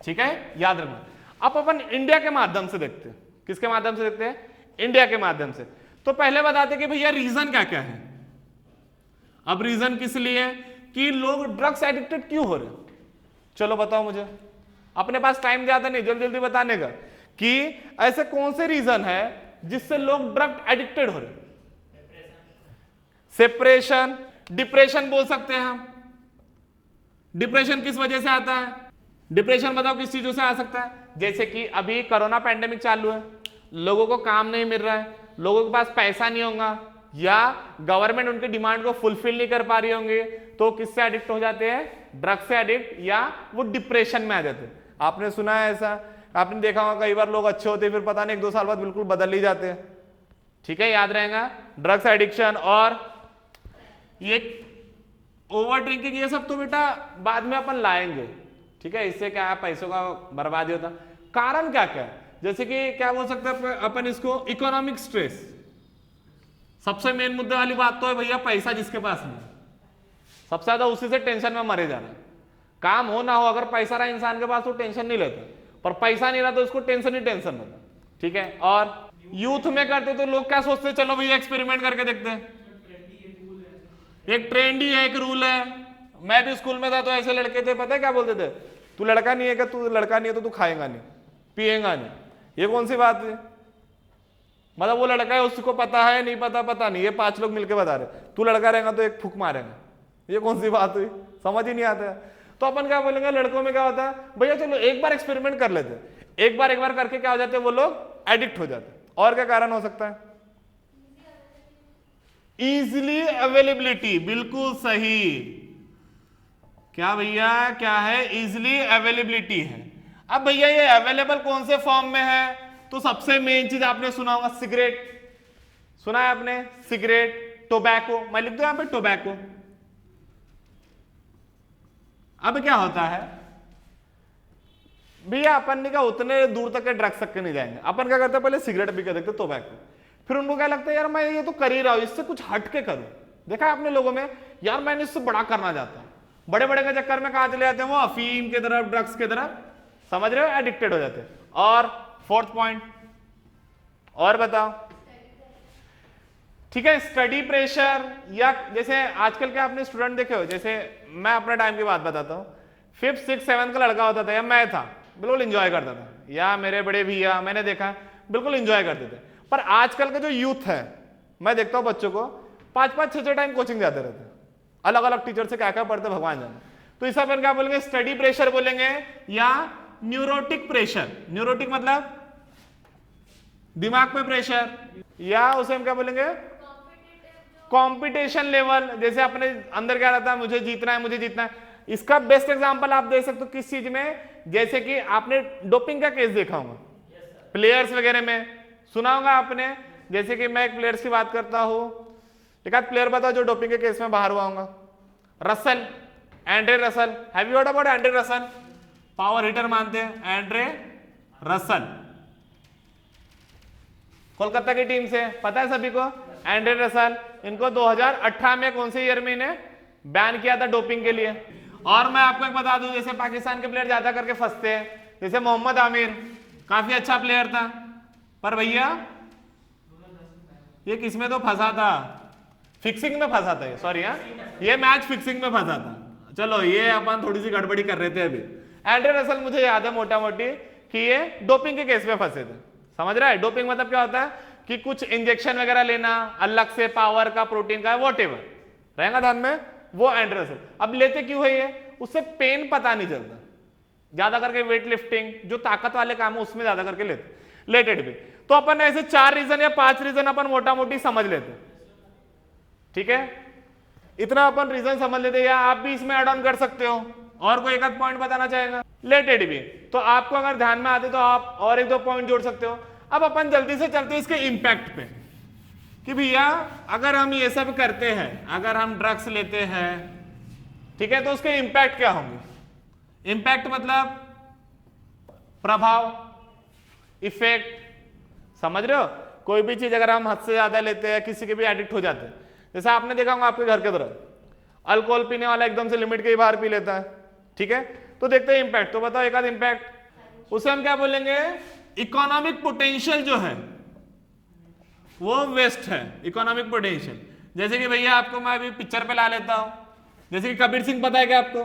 ठीक है, याद रखना। अब अपन इंडिया के माध्यम से देखते हैं, किसके माध्यम से देखते हैं? इंडिया के माध्यम से। तो पहले बताते कि भैया रीजन क्या क्या है। अब रीजन किस लिए कि लोग ड्रग्स एडिक्टेड क्यों हो रहे? चलो बताओ मुझे, अपने पास टाइम ज्यादा नहीं, जल्दी जल्दी बताने का कि ऐसे कौन से रीजन है जिससे लोग ड्रग एडिक्टेड हो रहे? सेपरेशन, डिप्रेशन बोल सकते हैं हम। डिप्रेशन किस वजह से आता है? डिप्रेशन बताओ किस चीजों से आ सकता है? जैसे कि अभी कोरोना पैंडेमिक चालू है, लोगों को काम नहीं मिल रहा है, लोगों के पास पैसा नहीं होगा या गवर्नमेंट उनकी डिमांड को फुलफिल नहीं कर पा रही होंगे, तो किससे एडिक्ट हो जाते हैं? ड्रग से एडिक्ट, या वो डिप्रेशन में आ जाते हैं। आपने सुना है ऐसा, आपने देखा होगा कई बार लोग अच्छे होते हैं फिर पता नहीं 1-2 साल बाद बिल्कुल बदल ही जाते हैं, ठीक है, याद रहेगा। ड्रग्स एडिक्शन और ये ओवर ड्रिंकिंग, ये सब तो बेटा बाद में अपन लाएंगे, ठीक है, इससे क्या है, पैसों का बर्बादी होता। कारण क्या क्या है? जैसे कि क्या बोल सकते हैं अपन इसको? Economic stress. सबसे मेन मुद्दे वाली बात तो है भैया पैसा जिसके पास नहीं, सबसे ज्यादा उसी से टेंशन में मरे जाना। काम हो ना हो, अगर पैसा रहा इंसान के पास तो टेंशन नहीं लेता, पर पैसा नहीं रहा तो उसको टेंशन ही टेंशन होता, ठीक है। और यूथ में करते तो लोग क्या सोचते? चलो भैया एक्सपेरिमेंट करके देखते हैं। एक ट्रेंड ही है, एक रूल है। मैं भी स्कूल में था तो ऐसे लड़के थे, पता है क्या बोलते थे? तू लड़का नहीं है क्या? तू लड़का नहीं है तो तू खाएगा नहीं, पिएगा नहीं। ये कौन सी बात है? मतलब वो लड़का है, उसको पता है नहीं पता, पता नहीं, ये 5 लोग मिलकर बता रहे तू लड़का रहेगा तो एक फूक मारेगा। ये कौन सी बात हुई? समझ ही नहीं आता है। तो अपन क्या बोलेंगे? लड़कों में क्या होता है? भैया चलो एक बार एक्सपेरिमेंट कर लेते, एक बार करके क्या हो जाते हैं वो लोग? एडिक्ट हो जाते। और क्या कारण हो सकता है? इजीली अवेलेबिलिटी, बिल्कुल सही। क्या भैया क्या है? इजीली अवेलेबिलिटी है। अब भैया ये अवेलेबल कौन से फॉर्म में है? तो सबसे मेन चीज आपने सुना होगा, सिगरेट। सुना है आपने? सिगरेट, टोबैको, मैं लिख दूं यहां पे टोबैको। अब क्या होता है भैया, अपन ने क्या उतने दूर तक के ड्रग्स तक के नहीं जाएंगे। अपन क्या करते हैं? पहले सिगरेट पी के देखते, टोबैको, फिर उनको क्या लगता है यार मैं ये तो कर ही रहा हूं, इससे कुछ हट के करूं। देखा है आपने लोगों में, यार मैंने इससे बड़ा करना चाहता हूं, बड़े बड़े के चक्कर में कहां चले जाते हैं? वो अफीम की तरफ, ड्रग्स की तरफ, समझ रहे हो, एडिक्टेड हो जाते हैं। और फोर्थ पॉइंट, और बताओ, ठीक है, स्टडी प्रेशर, या जैसे आजकल के आपने स्टूडेंट देखे हो, जैसे मैं अपने टाइम की बात बताता हूं, 5th 6th 7th का लड़का होता था या मैं था, बिल्कुल एंजॉय करता था, या मेरे बड़े भैया मैंने देखा बिल्कुल एंजॉय करते थे। पर आजकल का जो यूथ है, मैं देखता हूं बच्चों को 5-5 6-6 टाइम कोचिंग जाते रहते हैं, अलग अलग टीचर से क्या क्या पढ़ते भगवान जाने। तो इस पर क्या बोलेंगे? स्टडी प्रेशर बोलेंगे या न्यूरोटिक प्रेशर। न्यूरोटिक मतलब दिमाग पे प्रेशर, या उसे हम क्या बोलेंगे? Competition level. जैसे अपने अंदर क्या रहता है? मुझे जीतना है, मुझे जीतना है। इसका बेस्ट एग्जांपल आप दे सकते हो किस चीज में? जैसे कि आपने डोपिंग का केस देखा होगा, प्लेयर्स वगैरह में सुना होगा आपने। जैसे कि मैं एक प्लेयर्स की बात करता हूं, एक आध प्लेयर बताओ जो डोपिंग के केस में बाहर हुआ होगा। Russell, Andre Russell, have you heard about Andre Russell? Power hitter मानते हैं एंड्रे रसल, कोलकाता की टीम से, पता है सभी को, एंड्रे रसल। इनको 2018 में कौन से ईयर में इन्हें बैन किया था डोपिंग के लिए। और मैं आपको एक बता दूं, जैसे पाकिस्तान के प्लेयर ज्यादा करके फंसते हैं, जैसे मोहम्मद आमिर काफी अच्छा प्लेयर था, पर भैया ये किसमें तो फंसा था, फिक्सिंग में फंसा था, सॉरी हाँ, ये मैच फिक्सिंग में फंसा था। चलो ये अपन थोड़ी सी गड़बड़ी कर रहे थे अभी। एंड्रे रसल मुझे याद है मोटा मोटी कि ये डोपिंग के केस में फंसे थे, समझ रहा है। डोपिंग मतलब क्या होता है कि कुछ इंजेक्शन वगैरह लेना अलग से, पावर का, प्रोटीन का, वॉटेवर रहेगा ध्यान में, वो एंड्रे रसल। अब लेते क्यों है ये, उससे पेन पता नहीं चलता, ज्यादा करके वेट लिफ्टिंग जो ताकत वाले काम है उसमें ज्यादा करके लेते, लेटेड भी। तो अपन ऐसे 4 रीजन या 5 रीजन अपन मोटा मोटी समझ लेते, ठीक है, इतना अपन रीजन समझ लेते, या आप भी इसमें ऐड ऑन कर सकते हो। और कोई एक आध पॉइंट बताना चाहेगा लेटेड भी, तो आपको अगर ध्यान में आते तो आप और 1-2 पॉइंट जोड़ सकते हो। अब अपन जल्दी से चलते हैं इसके इंपैक्ट पे, कि भैया अगर हम ये सब करते हैं, अगर हम ड्रग्स लेते हैं, ठीक है, तो उसके इंपैक्ट क्या होंगे। इंपैक्ट मतलब प्रभाव, इफेक्ट, समझ रहे हो। कोई भी चीज अगर हम हद से ज्यादा लेते हैं, किसी के भी एडिक्ट हो जाते हैं, जैसे आपने देखा होगा आपके घर के तरफ अल्कोहल पीने वाला एकदम से लिमिट के ही बाहर पी लेता है, ठीक है, तो देखते हैं इंपैक्ट। तो बताओ एक आध इंपैक्ट, उसे हम क्या बोलेंगे, इकोनॉमिक पोटेंशियल जो है वो वेस्ट है, इकोनॉमिक पोटेंशियल। जैसे कि भैया आपको मैं अभी पिक्चर पे ला लेता हूं, जैसे कि कबीर सिंह पता है क्या आपको,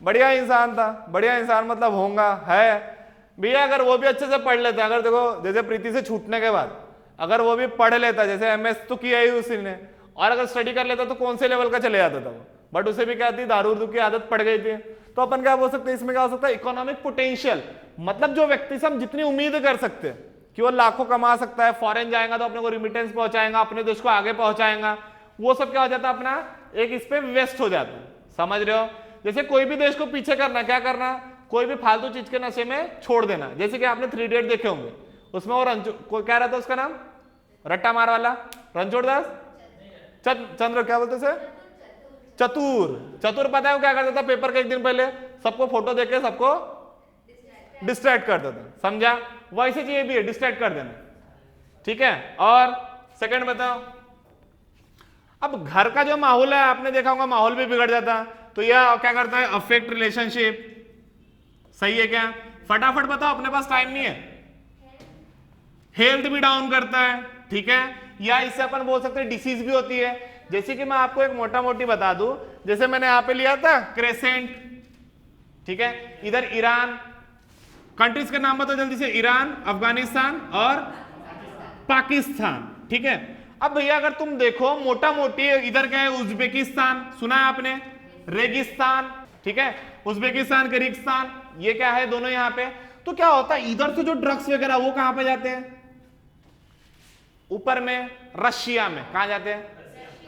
बढ़िया इंसान था, बढ़िया इंसान मतलब होगा है भैया, अगर वो भी अच्छे से पढ़ लेता, अगर देखो जैसे प्रीति से छूटने के बाद अगर वो भी पढ़ लेता, जैसे एमएस तो किया ही उसी ने, और अगर स्टडी कर लेता तो कौन से लेवल का चले जाता था वो, बट उसे भी क्या थी, दारू की आदत पड़ गई थी। तो अपन क्या बोल सकते हैं इसमें, क्या हो सकता है, इकोनॉमिक पोटेंशियल, मतलब जो व्यक्ति से हम जितनी उम्मीद कर सकते हैं कि वो लाखों कमा सकता है, फॉरेन जाएगा तो अपने को रिमिटेंस पहुंचाएगा, अपने देश को आगे पहुंचाएगा, वो सब क्या हो जाता है अपना एक इस पे वेस्ट हो जाता है, समझ रहे हो। जैसे कोई भी देश को पीछे करना, क्या करना, कोई भी फालतू चीज के नशे में छोड़ देना। जैसे कि आपने 3 इडियट देखे होंगे, उसमें वो क्या रहता है उसका नाम, रट्टा मार वाला, रणछोड़ दास, चंद्र क्या बोलते सर, चतुर पता है वो क्या करता था, पेपर के एक दिन पहले सबको फोटो देके सबको डिस्ट्रैक्ट करता था, समझा। वैसे चाहिए भी है, डिस्ट्रैक्ट कर देना, ठीक है। और सेकंड बताओ, अब घर का जो माहौल है आपने देखा होगा, माहौल भी बिगड़ जाता, तो यह क्या करता है, अफेक्ट रिलेशनशिप, सही है क्या, फटाफट बताओ, अपने पास टाइम नहीं है। हेल्थ भी डाउन करता है, ठीक है, या इससे अपन बोल सकते हैं डिसीज भी होती है। जैसे कि मैं आपको एक मोटा मोटी बता दूं, जैसे मैंने यहां पे लिया था क्रेसेंट, ठीक है, इधर ईरान, कंट्रीज के नाम बताओ जल्दी से, ईरान, अफगानिस्तान और पाकिस्तान, ठीक है। अब भैया अगर तुम देखो मोटा मोटी, इधर क्या है, उज्बेकिस्तान, सुना है आपने, रेगिस्तान, ठीक है, उज्बेकिस्तान, किर्गिस्तान, ये क्या है दोनों यहाँ पे। तो क्या होता है, इधर से जो ड्रग्स वगैरह वो कहां पे जाते हैं, ऊपर में रशिया में, कहां जाते हैं,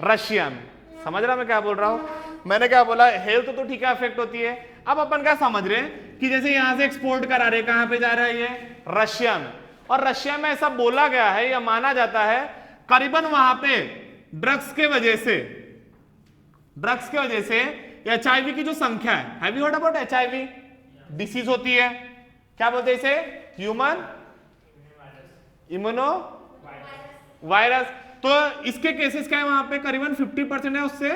रशिया में, समझ रहा मैं क्या बोल रहा हूं। मैंने क्या बोला, हेल्थ तो ठीक है अफेक्ट होती है। अब अपन क्या समझ रहे हैं कि जैसे यहां से एक्सपोर्ट करा रहे, कहां पे जा रहा है ये, रशिया में, और रशिया में ऐसा बोला गया है या माना जाता है करीबन वहां पे ड्रग्स के वजह से एचआईवी की जो संख्या है, have you heard about HIV disease होती है, क्या बोलते हैं इसे, ह्यूमन इम्यूनो वायरस। तो इसके केसेस क्या है वहां पे, करीबन 50% है, उससे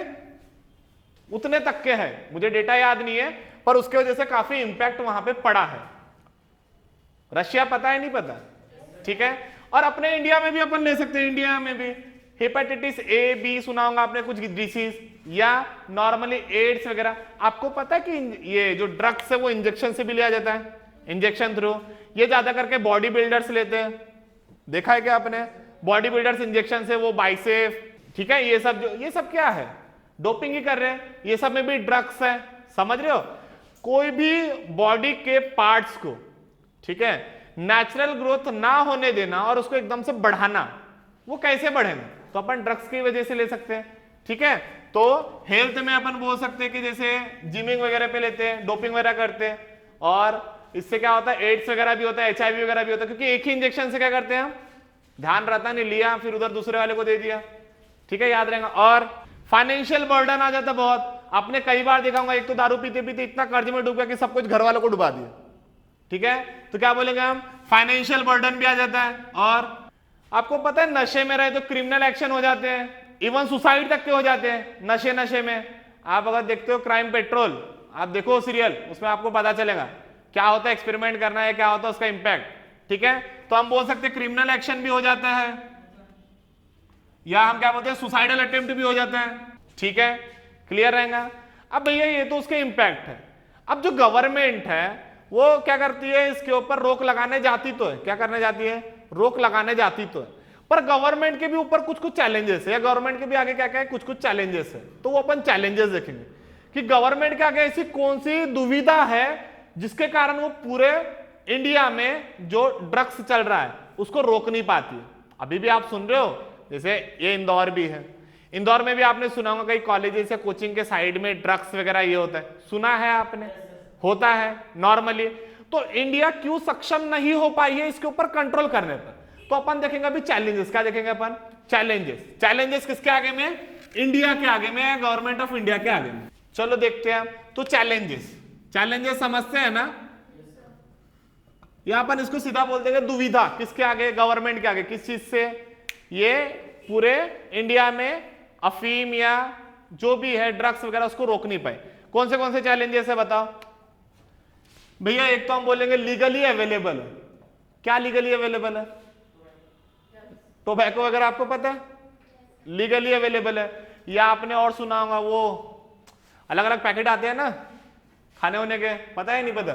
उतने तक के है, मुझे डेटा याद नहीं है, पर उसके वजह से काफी इंपैक्ट वहां पे पड़ा है। रशिया पता है, नहीं पता, ठीक है। और अपने इंडिया में भी अपन ले सकते हैं, इंडिया में भी हेपेटाइटिस ए बी सुना होगा आपने, कुछ डिसीज, या नॉर्मली एड्स वगैरह। आपको पता है कि ये जो ड्रग्स है वो इंजेक्शन से भी लिया जाता है, इंजेक्शन थ्रू, ये ज्यादा करके बॉडी बिल्डर्स लेते हैं, देखा है क्या आपने, बॉडी बिल्डर्स इंजेक्शन से, वो बाइसेफ, ठीक है, ये सब क्या है, डोपिंग ही कर रहे हैं, ये सब में भी ड्रग्स है, समझ रहे हो। कोई भी बॉडी के पार्ट्स को, ठीक है, नेचुरल ग्रोथ ना होने देना और उसको एकदम से बढ़ाना, वो कैसे बढ़ेगा, तो अपन ड्रग्स की वजह से ले सकते हैं, ठीक है। तो हेल्थ में अपन बोल सकते हैं कि जैसे जिमिंग वगैरह पे लेते हैं, डोपिंग वगैरह करते हैं, और इससे क्या होता है, एड्स वगैरह भी होता है, एचआईवी वगैरह भी होता है, क्योंकि एक ही इंजेक्शन से क्या करते हैं हम, ध्यान रहता नहीं, लिया फिर उधर दूसरे वाले को दे दिया, ठीक है, याद रहेगा। और फाइनेंशियल बर्डन आ जाता बहुत, आपने कई बार देखा होगा, एक तो दारू पीते पीते इतना कर्ज में डूब गया कि सब कुछ घर वालों को डुबा दिया, ठीक है, तो क्या बोलेंगे हम, फाइनेंशियल बर्डन भी आ जाता है। और आपको पता है नशे में रहे तो क्रिमिनल एक्शन हो जाते हैं, इवन सुसाइड तक के हो जाते हैं नशे में। आप अगर देखते हो क्राइम पेट्रोल, आप देखो सीरियल, उसमें आपको पता चलेगा क्या होता है, एक्सपेरिमेंट करना है क्या होता है उसका इंपैक्ट, ठीक है। तो हम बोल सकते हैं क्रिमिनल एक्शन भी हो जाता है, या हम क्या बोलते हैं सुसाइडल अटेम्प्ट भी हो जाता है, ठीक है, क्लियर रहेगा। अब भैया ये तो उसके इंपैक्ट है। अब जो गवर्नमेंट है वो क्या करती है, इसके ऊपर रोक लगाने जाती तो है, क्या करने जाती है, रोक लगाने जाती तो है, पर गवर्नमेंट के भी ऊपर कुछ कुछ चैलेंजेस है, या गवर्नमेंट के भी आगे क्या क्या है, कुछ कुछ चैलेंजेस है। तो वो अपन चैलेंजेस देखेंगे कि गवर्नमेंट के आगे ऐसी कौन सी दुविधा है जिसके कारण वो पूरे इंडिया में जो ड्रग्स चल रहा है उसको रोक नहीं पाती है। अभी भी आप सुन रहे हो, जैसे ये इंदौर भी है, इंदौर में भी आपने सुना होगा कई कॉलेजेस या कोचिंग के साइड में ड्रग्स वगैरह ये होता है, सुना है आपने, होता है नॉर्मली। तो इंडिया क्यों सक्षम नहीं हो पाई है इसके ऊपर कंट्रोल करने पर? तो अपन देखेंगे अभी चैलेंजेस, क्या देखेंगे अपन, चैलेंजेस किसके आगे में, इंडिया के आगे में, गवर्नमेंट ऑफ इंडिया के आगे में। चलो देखते हैं। तो चैलेंजेस समझते हैं ना, या अपन इसको सीधा बोल देंगे दुविधा, किसके आगे, गवर्नमेंट के आगे, किस चीज से, ये पूरे इंडिया में अफीम या जो भी है ड्रग्स वगैरह उसको रोक नहीं पाए। कौन से चैलेंजेस है बताओ भैया। एक तो हम बोलेंगे लीगली अवेलेबल है, क्या लीगली अवेलेबल है, टोबैको वगैरह आपको पता है लीगली अवेलेबल है, या आपने और सुना होगा वो अलग अलग पैकेट आते हैं ना खाने होने के, पता है नहीं पता,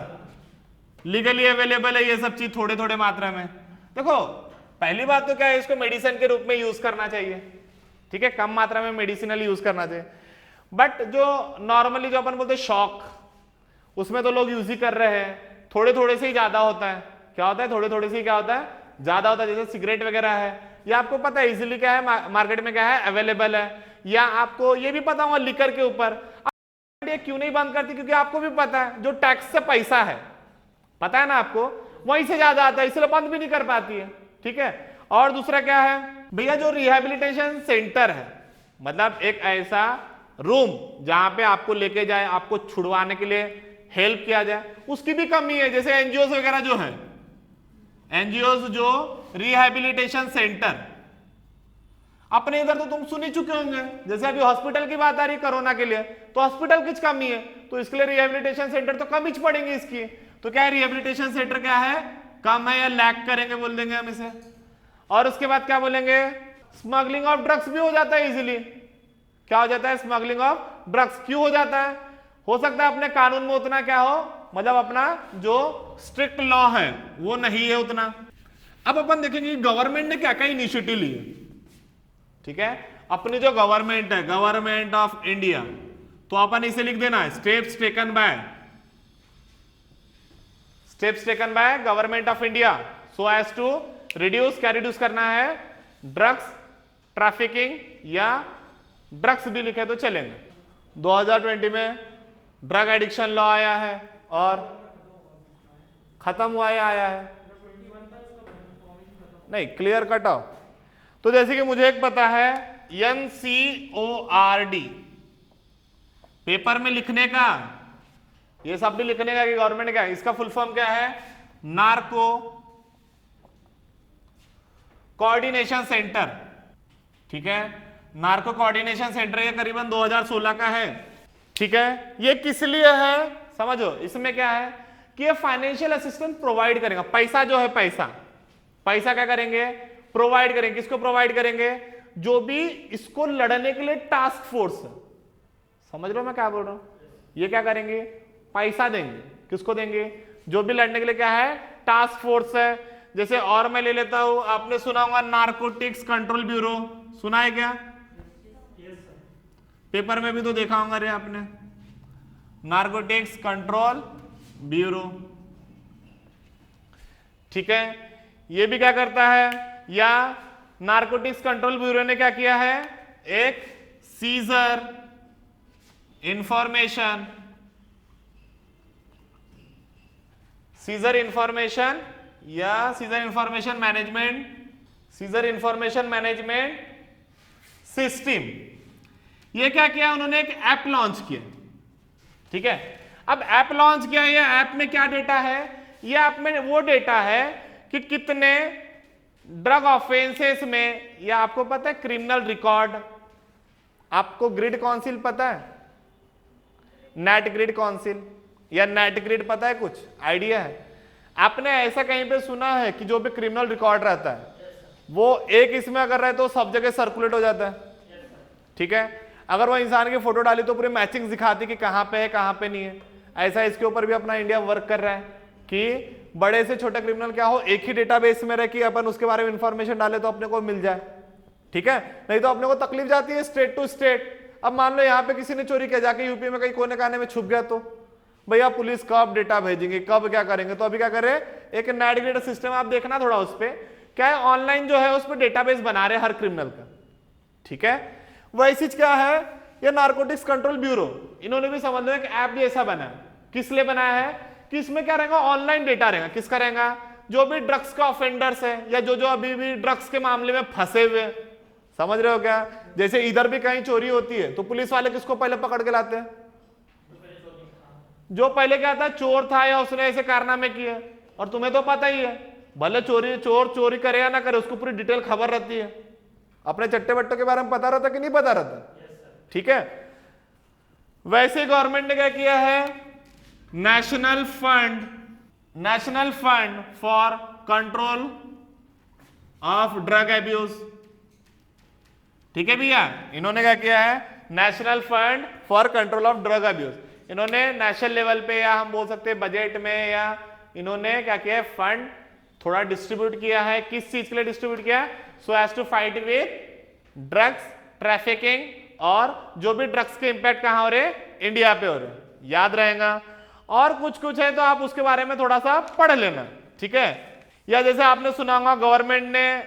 लीगली अवेलेबल है ये सब चीज थोड़े थोड़े मात्रा में। देखो पहली बात तो क्या है, इसको मेडिसिन के रूप में यूज करना चाहिए, ठीक है, कम मात्रा में मेडिसिनल यूज करना चाहिए। बट जो नॉर्मली जो अपन बोलते हैं शौक, उसमें तो लोग यूज ही कर रहे हैं, थोड़े थोड़े से ही ज्यादा होता है, क्या होता है, थोड़े थोड़े से ही क्या होता है, ज्यादा होता है। जैसे सिगरेट वगैरह है, ये आपको पता है इजीली क्या है, मार्केट में क्या है, अवेलेबल है। या आपको ये भी पता होगा लिकर के ऊपर ये क्यों नहीं बंद करती, क्योंकि आपको भी पता है जो टैक्स से पैसा है, पता है ना आपको, वहीं से ज्यादा आता है, इसलिए बंद भी नहीं कर पाती है, ठीक है। और दूसरा क्या है भैया, जो रिहैबिलिटेशन सेंटर है, मतलब एक ऐसा रूम जहां पे आपको लेके जाए, आपको छुड़वाने के लिए हेल्प किया जाए, उसकी भी कमी है। जैसे एनजीओ वगैरह जो है, एनजीओ जो रिहैबिलिटेशन सेंटर, अपने इधर तो तुम सुन ही चुके होंगे, जैसे अभी हॉस्पिटल की बात आ रही कोरोना के लिए, तो हॉस्पिटल की कमी है, तो इसके लिए रिहैबिलिटेशन सेंटर तो कम ही पड़ेंगे इसकी। तो क्या है, रिहैबिलिटेशन सेंटर क्या है, कम है या लैक करेंगे बोल देंगे हम इसे। और उसके बाद क्या बोलेंगे, स्मगलिंग ऑफ ड्रग्स भी हो जाता है इजीली। क्या हो जाता है, स्मगलिंग ऑफ ड्रग्स क्यों हो जाता है, हो सकता है अपने कानून में उतना क्या हो, मतलब अपना जो स्ट्रिक्ट लॉ है वो नहीं है उतना। अब अपन देखेंगे गवर्नमेंट ने क्या क्या इनिशिएटिव लिए, ठीक है, अपनी जो गवर्नमेंट है, गवर्नमेंट ऑफ इंडिया, तो अपन इसे लिख देना है steps taken by government of India so as to reduce, क्या रिड्यूस करना है, ड्रग्स ट्रैफिकिंग, या ड्रग्स भी लिखे तो चलेंगे। 2020 में ड्रग एडिक्शन लॉ आया है और खत्म हुआ है, आया है नहीं, क्लियर कट ऑफ। तो जैसे कि मुझे एक पता है NCORD, पेपर में लिखने का, ये सब भी लिखने का कि गवर्नमेंट क्या है, इसका फुल फॉर्म क्या है, नार्को कोऑर्डिनेशन सेंटर, ठीक है, नार्को कोऑर्डिनेशन सेंटर, ये करीबन 2016 का है, ठीक है। ये किस लिए है समझो, इसमें क्या है कि ये फाइनेंशियल असिस्टेंस प्रोवाइड करेगा, पैसा जो है, पैसा क्या करेंगे, प्रोवाइड करेंगे। किसको प्रोवाइड करेंगे, जो भी इसको लड़ने के लिए टास्क फोर्स है, समझ लो मैं क्या बोल रहा हूं, ये क्या करेंगे, पैसा देंगे। किसको देंगे, जो भी लड़ने के लिए क्या है, टास्क फोर्स है। जैसे और मैं ले लेता हूं, आपने सुना होगा नारकोटिक्स कंट्रोल ब्यूरो, सुना है क्या, पेपर में भी तो देखा होगा रे आपने, नारकोटिक्स कंट्रोल ब्यूरो, ठीक है। ये भी क्या करता है, या नारकोटिक्स कंट्रोल ब्यूरो ने क्या किया है, एक सीजर इंफॉर्मेशन या सीजर इंफॉर्मेशन मैनेजमेंट सिस्टम, ये क्या किया उन्होंने, एक ऐप लॉन्च किया, ठीक है। अब ऐप लॉन्च किया, ये ऐप में क्या डेटा है, ये ऐप में वो डेटा है कि कितने ड्रग ऑफेंसेस में, या आपको पता है क्रिमिनल रिकॉर्ड, आपको ग्रिड काउंसिल पता है, नेट ग्रिड काउंसिल या नेट ग्रिड पता है, कुछ आइडिया है? आपने ऐसा कहीं पे सुना है कि जो भी क्रिमिनल रिकॉर्ड रहता है वो एक इसमें अगर रहे तो सब जगह सर्कुलेट हो जाता है, ठीक है? अगर वो इंसान की फोटो डाली तो पूरी मैचिंग दिखाती कि कहां पे है कहां पे नहीं है। ऐसा इसके ऊपर भी अपना इंडिया वर्क कर रहा है कि बड़े से छोटा क्रिमिनल क्या हो, एक ही डेटाबेस में रहे कि अपन उसके बारे में इंफॉर्मेशन डाले तो अपने को मिल जाए, ठीक है? नहीं तो अपने को तकलीफ जाती है स्टेट टू स्टेट। अब मान लो यहाँ पे किसी ने चोरी किया, जाके यूपी में कहीं कोने काने में छुप गया, तो भैया पुलिस कब डेटा भेजेंगे, कब क्या करेंगे? तो अभी क्या करे, एक नेट ग्रिड सिस्टम आप देखना थोड़ा, उस पर क्या है, ऑनलाइन जो है उस पर डेटाबेस बना रहे हर क्रिमिनल का, ठीक है? वही चीज क्या है, ये नारकोटिक्स कंट्रोल ब्यूरो, इन्होंने भी समझ लो एक ऐप भी ऐसा बना है। किस लिए बनाया है कि इसमें क्या रहेगा, ऑनलाइन डेटा रहेगा। किसका रहेगा? जो भी ड्रग्स का ऑफेंडर्स है या जो जो अभी भी ड्रग्स के मामले में फंसे हुए, समझ रहे हो क्या? जैसे इधर भी कहीं चोरी होती है तो पुलिस वाले किसको पहले पकड़ के लाते हैं? जो पहले क्या था, चोर था या उसने ऐसे कारनामे किए। और तुम्हें तो पता ही है, भले चोर चोरी करे या ना करे, उसको पूरी डिटेल खबर रहती है। अपने चट्टे बट्टों के बारे में पता रहता कि नहीं पता रहता, ठीक है? वैसे गवर्नमेंट ने क्या किया है, national fund for control of drug abuse, ठीक है भैया? इन्होंने क्या किया है, national fund for control of drug abuse, इन्होंने नेशनल लेवल पे या हम बोल सकते हैं बजट में, या इन्होंने क्या किया है, फंड थोड़ा डिस्ट्रीब्यूट किया है। किस चीज के लिए डिस्ट्रीब्यूट किया है? So as to fight with drugs trafficking, और जो भी ड्रग्स के इंपैक्ट कहां हो रहे, इंडिया पे हो रहे, याद रहेगा। और कुछ कुछ है तो आप उसके बारे में थोड़ा सा पढ़ लेना, ठीक है? या जैसे आपने सुना होगा गवर्नमेंट ने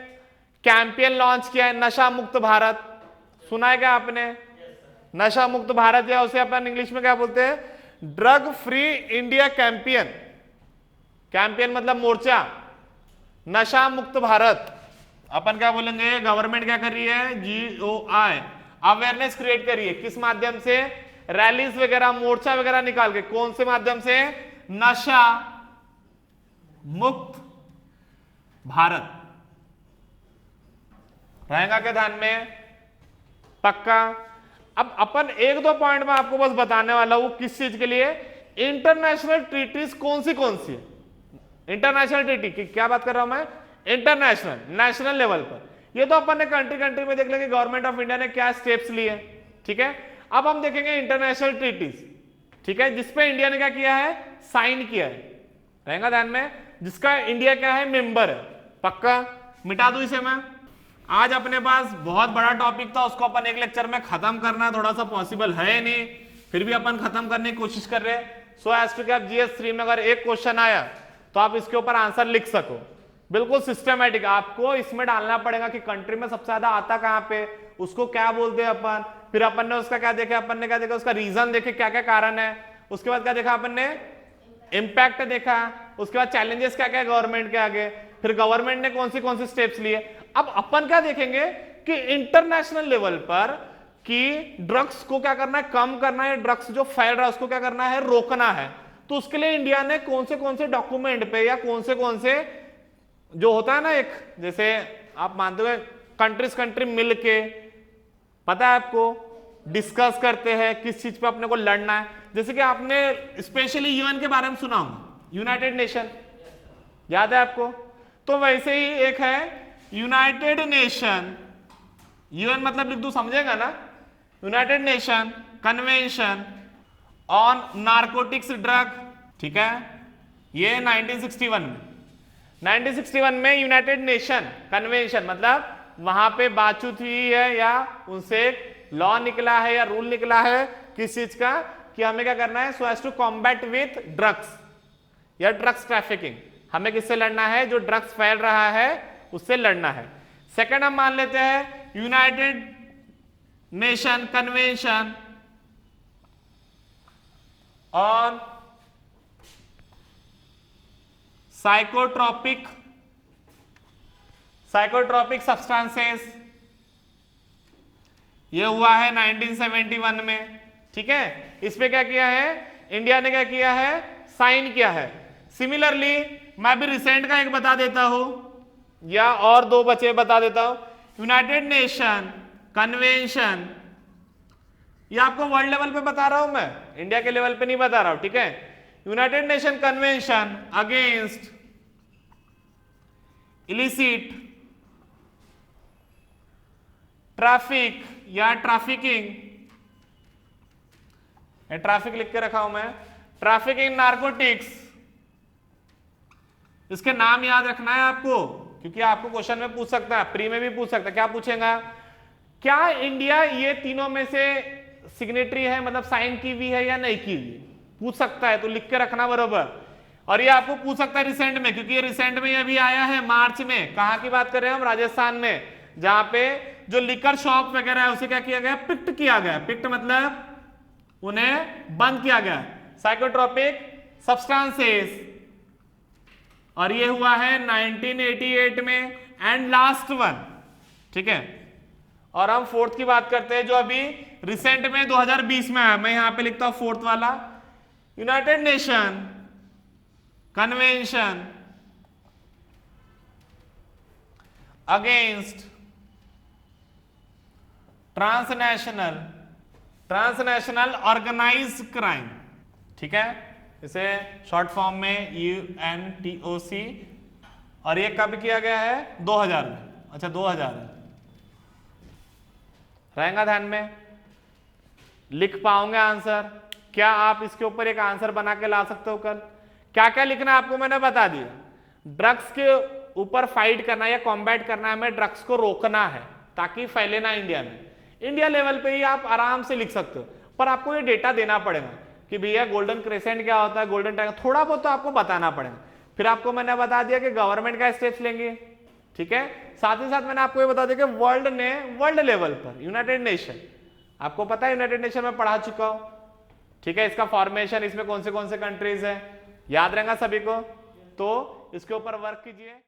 कैंपेन लॉन्च किया है, नशा मुक्त भारत, सुना है क्या आपने? नशा मुक्त भारत, या उसे अपन इंग्लिश में क्या बोलते हैं, drug free India campaign. Campaign मतलब मोर्चा, नशा मुक्त भारत अपन क्या बोलेंगे, गवर्नमेंट क्या कर रही है, GOI अवेयरनेस क्रिएट कर रही है। किस माध्यम से? रैलीज वगैरह, मोर्चा वगैरह निकाल के। कौन से माध्यम से? नशा मुक्त भारत, रहेगा क्या ध्यान में? पक्का? अब अपन एक दो पॉइंट में आपको बस बताने वाला हूं, किस चीज के लिए, इंटरनेशनल ट्रीटीज कौन सी है। इंटरनेशनल ट्रीटी की क्या बात कर रहा हूं मैं, इंटरनेशनल, नेशनल लेवल पर। ये तो अपन ने कंट्री में देख लेंगे गवर्नमेंट ऑफ इंडिया ने क्या स्टेप्स लिए, ठीक है? अब हम देखेंगे इंटरनेशनल ट्रीटीज, ठीक है, जिसपे इंडिया ने क्या किया है, साइन किया है, रहेगा ध्यान में, जिसका इंडिया क्या है, मेंबर है। पक्का? मिटा दूं इसे मैं? आज अपने पास बहुत बड़ा टॉपिक था, उसको अपन एक लेक्चर में खत्म करना थोड़ा सा पॉसिबल है नहीं, फिर भी अपन खत्म करने की कोशिश कर रहे हैं। सो एज टू आप GS3 में अगर एक क्वेश्चन आया तो आप इसके ऊपर आंसर लिख सको, बिल्कुल सिस्टमैटिक। आपको इसमें डालना पड़ेगा कि कंट्री में सबसे ज्यादा आता कहां पे, उसको क्या बोलते हैं अपन, फिर अपन ने उसका क्या देखा, अपन ने क्या देखा, उसका रीजन देखे क्या क्या कारण है, उसके बाद क्या देखा अपन ने, इंपैक्ट देखा, उसके बाद चैलेंजेस क्या क्या है गवर्नमेंट के आगे, फिर गवर्नमेंट ने कौन सी स्टेप्स लिए। अब अपन क्या देखेंगे कि इंटरनेशनल लेवल पर कि ड्रग्स को क्या करना है, कम करना है, ड्रग्स जो फैल रहा है उसको क्या करना है, रोकना है। तो उसके लिए इंडिया ने कौन से डॉक्यूमेंट पे या कौन से जो होता है ना, एक जैसे आप मानते हुए कंट्री मिल के, पता है आपको, डिस्कस करते हैं किस चीज पे अपने को लड़ना है। जैसे कि आपने स्पेशली यूएन के बारे में सुना होगा, यूनाइटेड नेशन, याद है आपको? तो वैसे ही एक है यूनाइटेड नेशन, यूएन मतलब लिख दू, समझेगा ना, United Nation convention on narcotics drug, ठीक है? ये 1961 में यूनाइटेड नेशन कन्वेंशन, मतलब वहां पे बातचीत हुई है या उनसे लॉ निकला है या रूल निकला है किस चीज का, कि हमें क्या करना है, so as to combat with drugs या ड्रग्स ट्रैफिकिंग। हमें किससे लड़ना है, जो ड्रग्स फैल रहा है उससे लड़ना है। सेकंड हम मान लेते हैं United Nation convention on psychotropic substances, ये हुआ है 1971 में, ठीक है? इस पे क्या किया है, इंडिया ने क्या किया है, साइन किया है। सिमिलरली मैं भी रिसेंट का एक बता देता हूं, या और दो बचे बता देता हूं, यूनाइटेड नेशन कन्वेंशन, ये आपको वर्ल्ड लेवल पे बता रहा हूं मैं, इंडिया के लेवल पे नहीं बता रहा हूं, ठीक है। United Nation Convention against illicit traffic या ट्रैफिकिंग, ट्रैफिक लिख के रखा हूं मैं, ट्रैफिकिंग नार्कोटिक्स, इसके नाम याद रखना है आपको, क्योंकि आपको क्वेश्चन में पूछ सकता है, प्री में भी पूछ सकता है। क्या पूछेगा, क्या इंडिया ये तीनों में से सिग्नेटरी है, मतलब साइन की हुई है या नहीं की हुई, पूछ सकता है, तो लिख के रखना बरोबर। और ये आपको पूछ सकता है रिसेंट में, क्योंकि ये रिसेंट में अभी आया है मार्च में, कहां की बात कर रहे हैं हम, राजस्थान में, जहां पे जो लिकर शॉप वगैरह है उसे क्या किया गया, पिक्ट किया गया, पिक्ट मतलब उन्हें बंद किया गया, साइकोट्रोपिक सब्सटेंसेस, और ये हुआ है 1988 में। एंड लास्ट वन, ठीक है, और हम फोर्थ की बात करते हैं जो अभी रिसेंट में 2020 में आया, मैं यहां पे लिखता हूं फोर्थ वाला, United Nation Convention Against Transnational Organized Crime, ठीक है, इसे शॉर्ट फॉर्म में UNTOC, और ये कब किया गया है, 2000 में, अच्छा 2000 रहेगा ध्यान में, लिख पाओगे आंसर, क्या आप इसके ऊपर एक आंसर बना के ला सकते हो कल, क्या क्या लिखना है आपको मैंने बता दिया, ड्रग्स के ऊपर फाइट करना या कॉम्बैट करना है, हमें ड्रग्स को रोकना है ताकि फैले ना इंडिया में, इंडिया लेवल पे ही आप आराम से लिख सकते हो, पर आपको ये डेटा देना पड़ेगा कि भैया गोल्डन क्रेसेंट क्या होता है, गोल्डन टाइगर, थोड़ा बहुत तो आपको बताना पड़ेगा। फिर आपको मैंने बता दिया कि गवर्नमेंट का स्टेप्स लेंगे, ठीक है, साथ ही साथ मैंने आपको ये बता दिया कि वर्ल्ड लेवल पर यूनाइटेड नेशन, आपको पता है यूनाइटेड नेशन में पढ़ा चुका हूं, ठीक है, इसका फॉर्मेशन, इसमें कौन से कंट्रीज है, याद रहेगा सभी को, तो इसके ऊपर वर्क कीजिए।